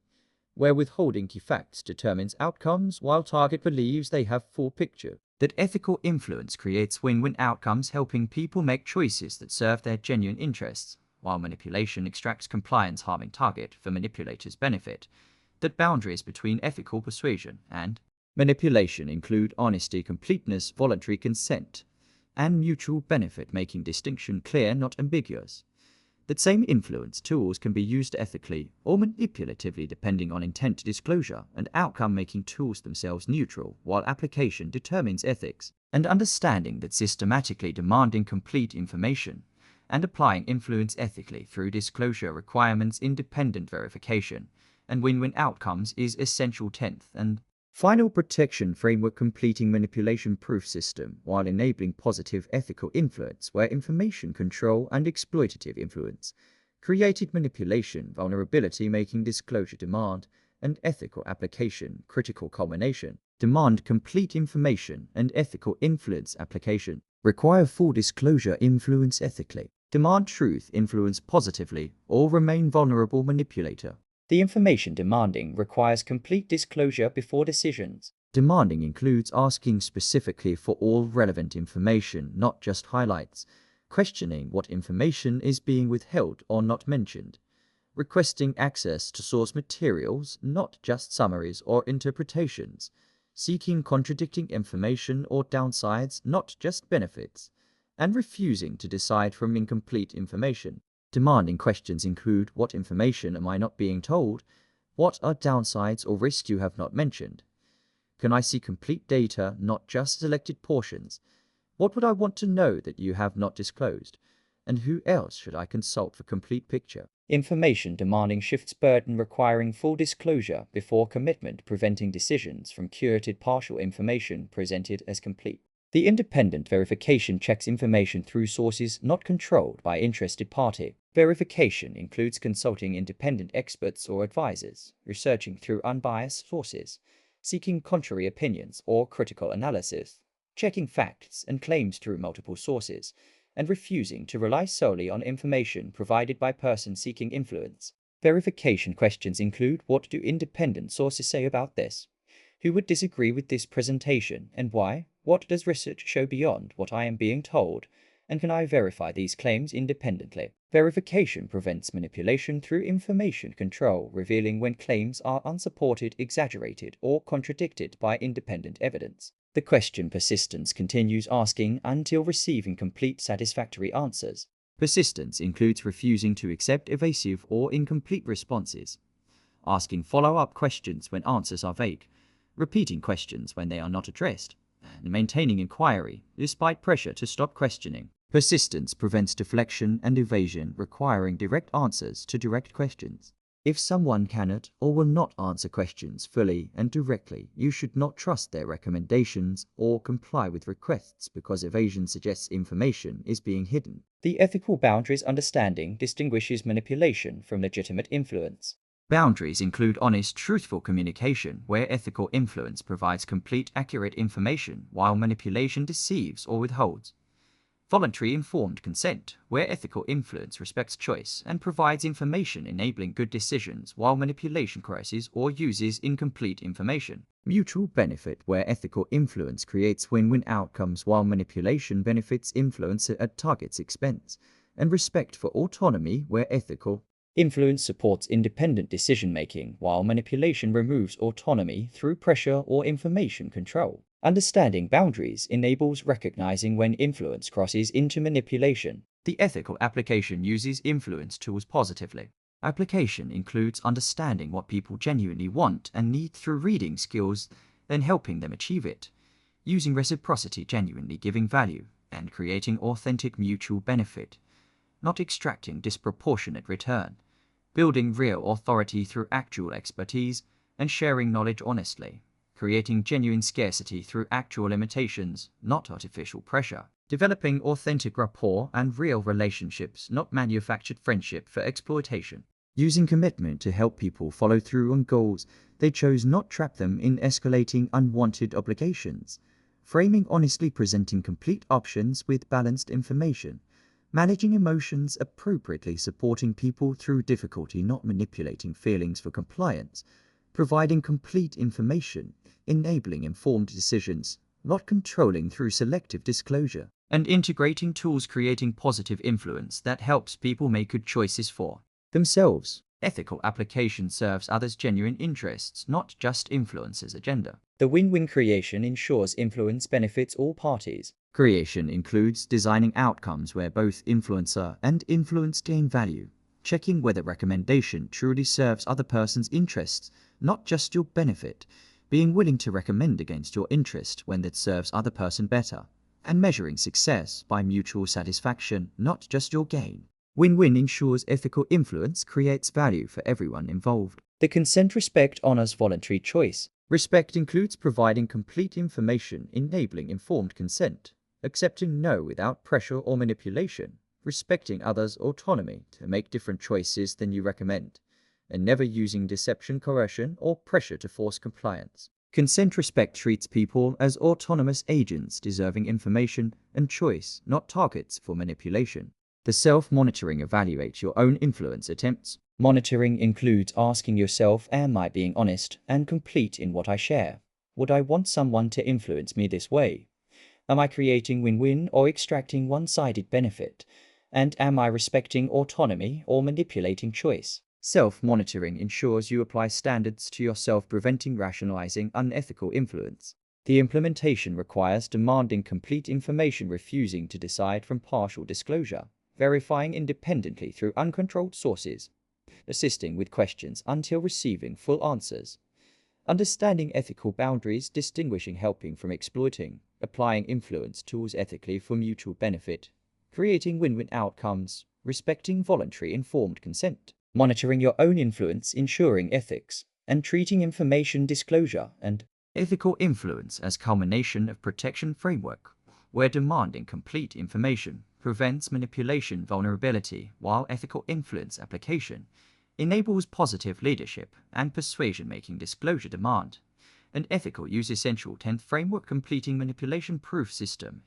[SPEAKER 1] where withholding key facts determines outcomes while target believes they have full picture. That ethical influence creates win-win outcomes, helping people make choices that serve their genuine interests, while manipulation extracts compliance, harming target for manipulators' benefit. That boundaries between ethical persuasion and manipulation include honesty, completeness, voluntary consent, and mutual benefit, making distinction clear, not ambiguous. That same influence tools can be used ethically or manipulatively depending on intent, disclosure, and outcome, making tools themselves neutral while application determines ethics, and understanding that systematically demanding complete information and applying influence ethically through disclosure requirements, independent verification, and win-win outcomes is essential. 10th and final protection framework, completing manipulation-proof system while enabling positive ethical influence where information control and exploitative influence created manipulation, vulnerability, making disclosure demand and ethical application critical culmination. Demand complete information and ethical influence application. Require full disclosure, influence ethically. Demand truth, influence positively, or remain vulnerable manipulator. The information demanding requires complete disclosure before decisions. Demanding includes asking specifically for all relevant information, not just highlights. Questioning what information is being withheld or not mentioned. Requesting access to source materials, not just summaries or interpretations. Seeking contradicting information or downsides, not just benefits. And refusing to decide from incomplete information. Demanding questions include: what information am I not being told? What are downsides or risks you have not mentioned? Can I see complete data, not just selected portions? What would I want to know that you have not disclosed? And who else should I consult for complete picture? Information demanding shifts burden, requiring full disclosure before commitment, preventing decisions from curated partial information presented as complete. The independent verification checks information through sources not controlled by interested party. Verification includes consulting independent experts or advisors, researching through unbiased sources, seeking contrary opinions or critical analysis, checking facts and claims through multiple sources, and refusing to rely solely on information provided by persons seeking influence. Verification questions include: what do independent sources say about this? Who would disagree with this presentation and why? What does research show beyond what I am being told? And can I verify these claims independently? Verification prevents manipulation through information control, revealing when claims are unsupported, exaggerated, or contradicted by independent evidence. The question persistence continues asking until receiving complete satisfactory answers. Persistence includes refusing to accept evasive or incomplete responses, asking follow-up questions when answers are vague, repeating questions when they are not addressed, and maintaining inquiry despite pressure to stop questioning. Persistence prevents deflection and evasion, requiring direct answers to direct questions. If someone cannot or will not answer questions fully and directly, you should not trust their recommendations or comply with requests because evasion suggests information is being hidden. The ethical boundaries understanding distinguishes manipulation from legitimate influence. Boundaries include honest, truthful communication, where ethical influence provides complete, accurate information, while manipulation deceives or withholds. Voluntary informed consent, where ethical influence respects choice and provides information enabling good decisions, while manipulation coerces or uses incomplete information. Mutual benefit, where ethical influence creates win-win outcomes, while manipulation benefits influence at target's expense. And respect for autonomy, where ethical influence supports independent decision-making, while manipulation removes autonomy through pressure or information control. Understanding boundaries enables recognizing when influence crosses into manipulation. The ethical application uses influence tools positively. Application includes understanding what people genuinely want and need through reading skills, then helping them achieve it, using reciprocity, genuinely giving value, and creating authentic mutual benefit, not extracting disproportionate return, building real authority through actual expertise, and sharing knowledge honestly, creating genuine scarcity through actual limitations, not artificial pressure, developing authentic rapport and real relationships, not manufactured friendship for exploitation, using commitment to help people follow through on goals they chose, not trap them in escalating unwanted obligations, framing honestly, presenting complete options with balanced information, managing emotions appropriately, supporting people through difficulty, not manipulating feelings for compliance, providing complete information, enabling informed decisions, not controlling through selective disclosure, and integrating tools creating positive influence that helps people make good choices for themselves. Ethical application serves others' genuine interests, not just influencer's agenda. The win-win creation ensures influence benefits all parties. Creation includes designing outcomes where both influencer and influenced gain value, checking whether recommendation truly serves other person's interests, not just your benefit, being willing to recommend against your interest when that serves other person better, and measuring success by mutual satisfaction, not just your gain. Win-win ensures ethical influence creates value for everyone involved. The consent respect honors voluntary choice. Respect includes providing complete information, enabling informed consent, accepting no without pressure or manipulation, respecting others' autonomy to make different choices than you recommend, and never using deception, coercion, or pressure to force compliance. Consent respect treats people as autonomous agents deserving information and choice, not targets for manipulation. The self-monitoring evaluates your own influence attempts. Monitoring includes asking yourself, am I being honest and complete in what I share? Would I want someone to influence me this way? Am I creating win-win or extracting one-sided benefit? And am I respecting autonomy or manipulating choice? Self-monitoring ensures you apply standards to yourself, preventing rationalizing unethical influence. The implementation requires demanding complete information, refusing to decide from partial disclosure, verifying independently through uncontrolled sources, assisting with questions until receiving full answers, understanding ethical boundaries, distinguishing helping from exploiting, applying influence tools ethically for mutual benefit, creating win-win outcomes, respecting voluntary informed consent, monitoring your own influence, ensuring ethics, and treating information disclosure and ethical influence as culmination of protection framework, where demanding complete information prevents manipulation vulnerability, while ethical influence application enables positive leadership and persuasion-making disclosure demand. An ethical use essential 10th framework completing manipulation-proof system,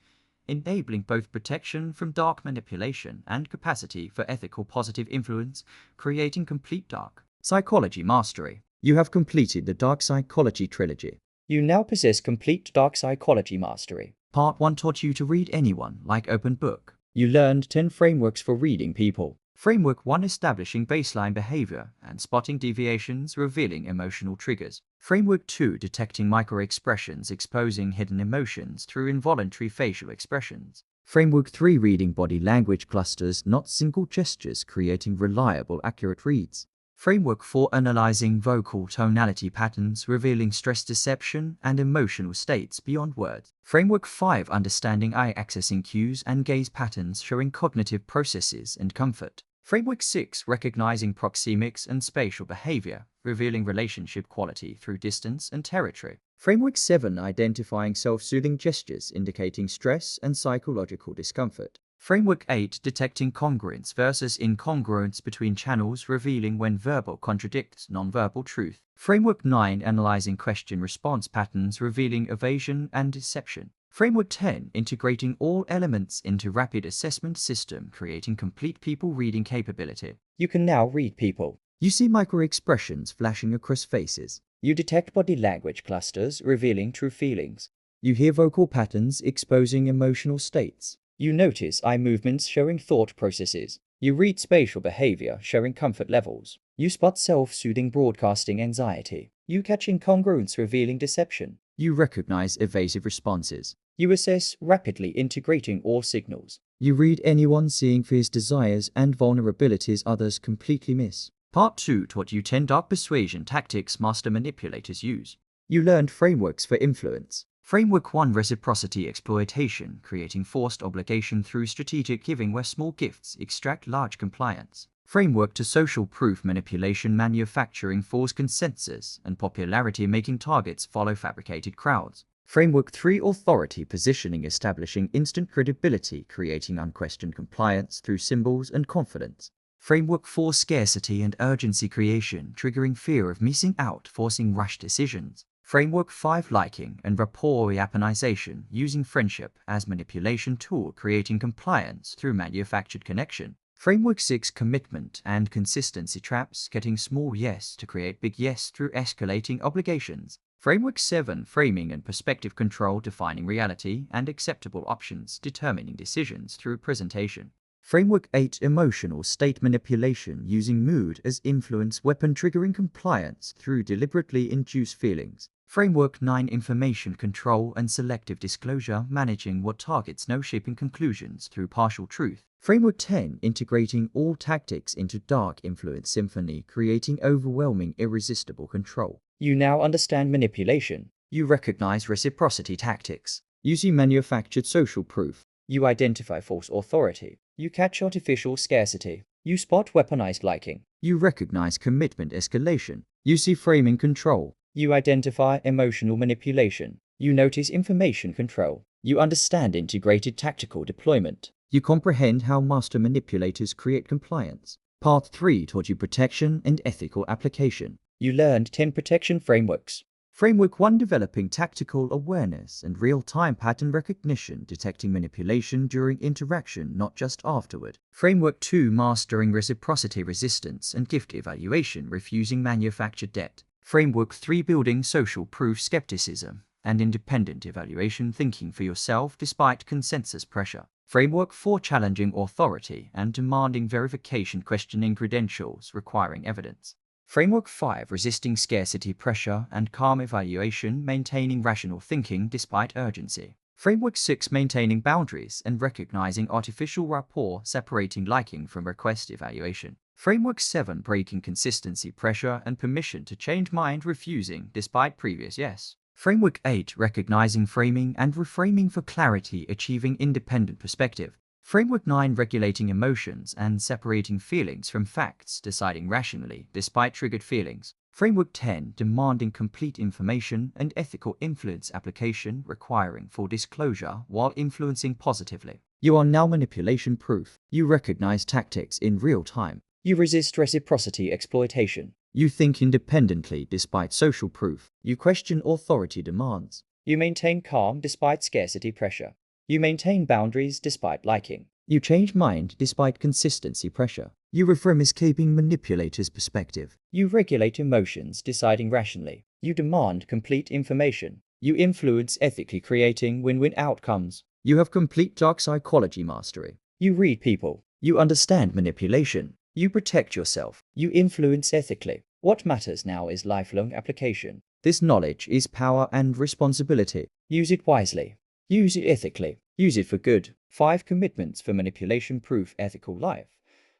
[SPEAKER 1] enabling both protection from dark manipulation and capacity for ethical positive influence, creating complete dark psychology mastery. You have completed the Dark Psychology Trilogy. You now possess complete dark psychology mastery. Part 1 taught you to read anyone like open book. You learned 10 frameworks for reading people. Framework 1 establishing baseline behavior and spotting deviations, revealing emotional triggers. Framework 2 detecting microexpressions, exposing hidden emotions through involuntary facial expressions. Framework 3 reading body language clusters, not single gestures, creating reliable, accurate reads. Framework 4 analyzing vocal tonality patterns, revealing stress deception and emotional states beyond words. Framework 5 understanding eye accessing cues and gaze patterns, showing cognitive processes and comfort. Framework 6 recognizing proxemics and spatial behavior, revealing relationship quality through distance and territory. Framework 7 identifying self-soothing gestures, indicating stress and psychological discomfort. Framework 8 detecting congruence versus incongruence between channels, revealing when verbal contradicts nonverbal truth. Framework 9 analyzing question-response patterns, revealing evasion and deception. Framework 10 integrating all elements into rapid assessment system, creating complete people reading capability. You can now read people. You see micro-expressions flashing across faces. You detect body language clusters, revealing true feelings. You hear vocal patterns, exposing emotional states. You notice eye movements showing thought processes. You read spatial behavior showing comfort levels. You spot self-soothing broadcasting anxiety. You catch incongruence revealing deception. You recognize evasive responses. You assess rapidly integrating all signals. You read anyone seeing fears, desires, and vulnerabilities others completely miss. Part 2 taught you 10 dark persuasion tactics master manipulators use. You learned frameworks for influence. Framework 1 reciprocity exploitation, creating forced obligation through strategic giving where small gifts extract large compliance. Framework 2 social proof manipulation, manufacturing false consensus and popularity, making targets follow fabricated crowds. Framework 3 authority positioning, establishing instant credibility, creating unquestioned compliance through symbols and confidence. Framework 4 scarcity and urgency creation, triggering fear of missing out, forcing rash decisions. Framework 5 liking and rapport reaponization, using friendship as manipulation tool, creating compliance through manufactured connection. Framework 6 commitment and consistency traps, getting small yes to create big yes through escalating obligations. Framework 7 framing and perspective control, defining reality and acceptable options, determining decisions through presentation. Framework 8 emotional state manipulation, using mood as influence weapon, triggering compliance through deliberately induced feelings. Framework 9 information control and selective disclosure, managing what targets know, shaping conclusions through partial truth. Framework 10 integrating all tactics into dark influence symphony, creating overwhelming irresistible control. You now understand manipulation. You recognize reciprocity tactics. You see manufactured social proof. You identify false authority. You catch artificial scarcity. You spot weaponized liking. You recognize commitment escalation. You see framing control. You identify emotional manipulation. You notice information control. You understand integrated tactical deployment. You comprehend how master manipulators create compliance. Part 3 taught you protection and ethical application. You learned 10 protection frameworks. Framework 1: developing tactical awareness and real-time pattern recognition, detecting manipulation during interaction, not just afterward. Framework 2: mastering reciprocity resistance and gift evaluation, refusing manufactured debt. Framework 3: building social proof, skepticism and independent evaluation, thinking for yourself despite consensus pressure. Framework 4: challenging authority and demanding verification, questioning credentials, requiring evidence. Framework 5: resisting scarcity pressure and calm evaluation, maintaining rational thinking despite urgency. Framework 6: maintaining boundaries and recognizing artificial rapport, separating liking from request evaluation. Framework 7: breaking consistency pressure and permission to change mind, refusing despite previous yes. Framework 8: recognizing framing and reframing for clarity, achieving independent perspective. Framework 9: regulating emotions and separating feelings from facts, deciding rationally despite triggered feelings. Framework 10: demanding complete information and ethical influence application, requiring full disclosure while influencing positively. You are now manipulation proof. You recognize tactics in real time. You resist reciprocity exploitation. You think independently despite social proof. You question authority demands. You maintain calm despite scarcity pressure. You maintain boundaries despite liking. You change mind despite consistency pressure. You reframe escaping manipulators' perspective. You regulate emotions, deciding rationally. You demand complete information. You influence ethically, creating win-win outcomes. You have complete dark psychology mastery. You read people. You understand manipulation. You protect yourself. You influence ethically. What matters now is lifelong application. This knowledge is power and responsibility. Use it wisely. Use it ethically. Use it for good. 5 commitments for manipulation-proof ethical life.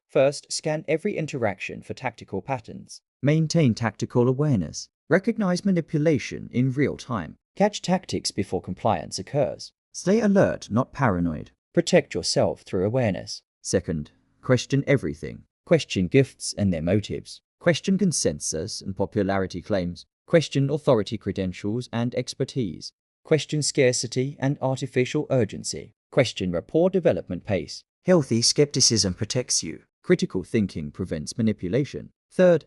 [SPEAKER 1] First, scan every interaction for tactical patterns. Maintain tactical awareness. Recognize manipulation in real time. Catch tactics before compliance occurs. Stay alert, not paranoid. Protect yourself through awareness. Second, question everything. Question gifts and their motives. Question consensus and popularity claims. Question authority credentials and expertise. Question scarcity and artificial urgency. Question rapport development pace. Healthy skepticism protects you. Critical thinking prevents manipulation. Third,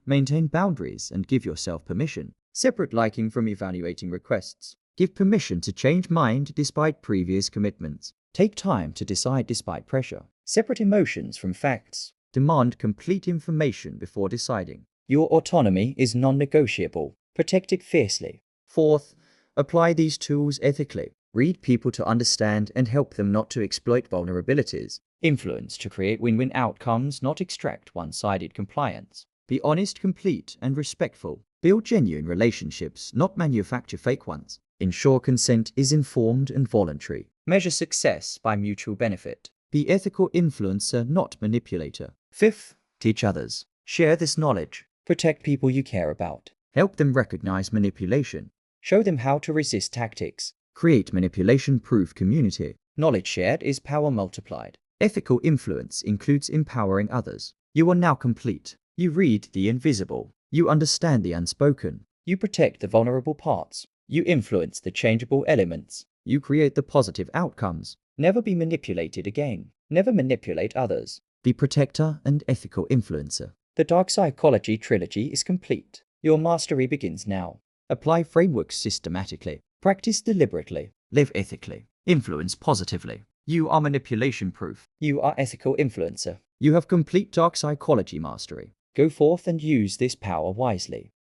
[SPEAKER 1] maintain boundaries and give yourself permission. Separate liking from evaluating requests. Give permission to change mind despite previous commitments. Take time to decide despite pressure. Separate emotions from facts. Demand complete information before deciding. Your autonomy is non-negotiable. Protect it fiercely. Fourth, apply these tools ethically. Read people to understand and help them, not to exploit vulnerabilities. Influence to create win-win outcomes, not extract one-sided compliance. Be honest, complete, and respectful. Build genuine relationships, not manufacture fake ones. Ensure consent is informed and voluntary. Measure success by mutual benefit. Be ethical influencer, not manipulator. Fifth, teach others. Share this knowledge. Protect people you care about. Help them recognize manipulation. Show them how to resist tactics. Create manipulation-proof community. Knowledge shared is power multiplied. Ethical influence includes empowering others. You are now complete. You read the invisible. You understand the unspoken. You protect the vulnerable parts. You influence the changeable elements. You create the positive outcomes. Never be manipulated again. Never manipulate others. Be protector and ethical influencer. The Dark Psychology Trilogy is complete. Your mastery begins now. Apply frameworks systematically. Practice deliberately. Live ethically. Influence positively. You are manipulation-proof. You are ethical influencer. You have complete dark psychology mastery. Go forth and use this power wisely.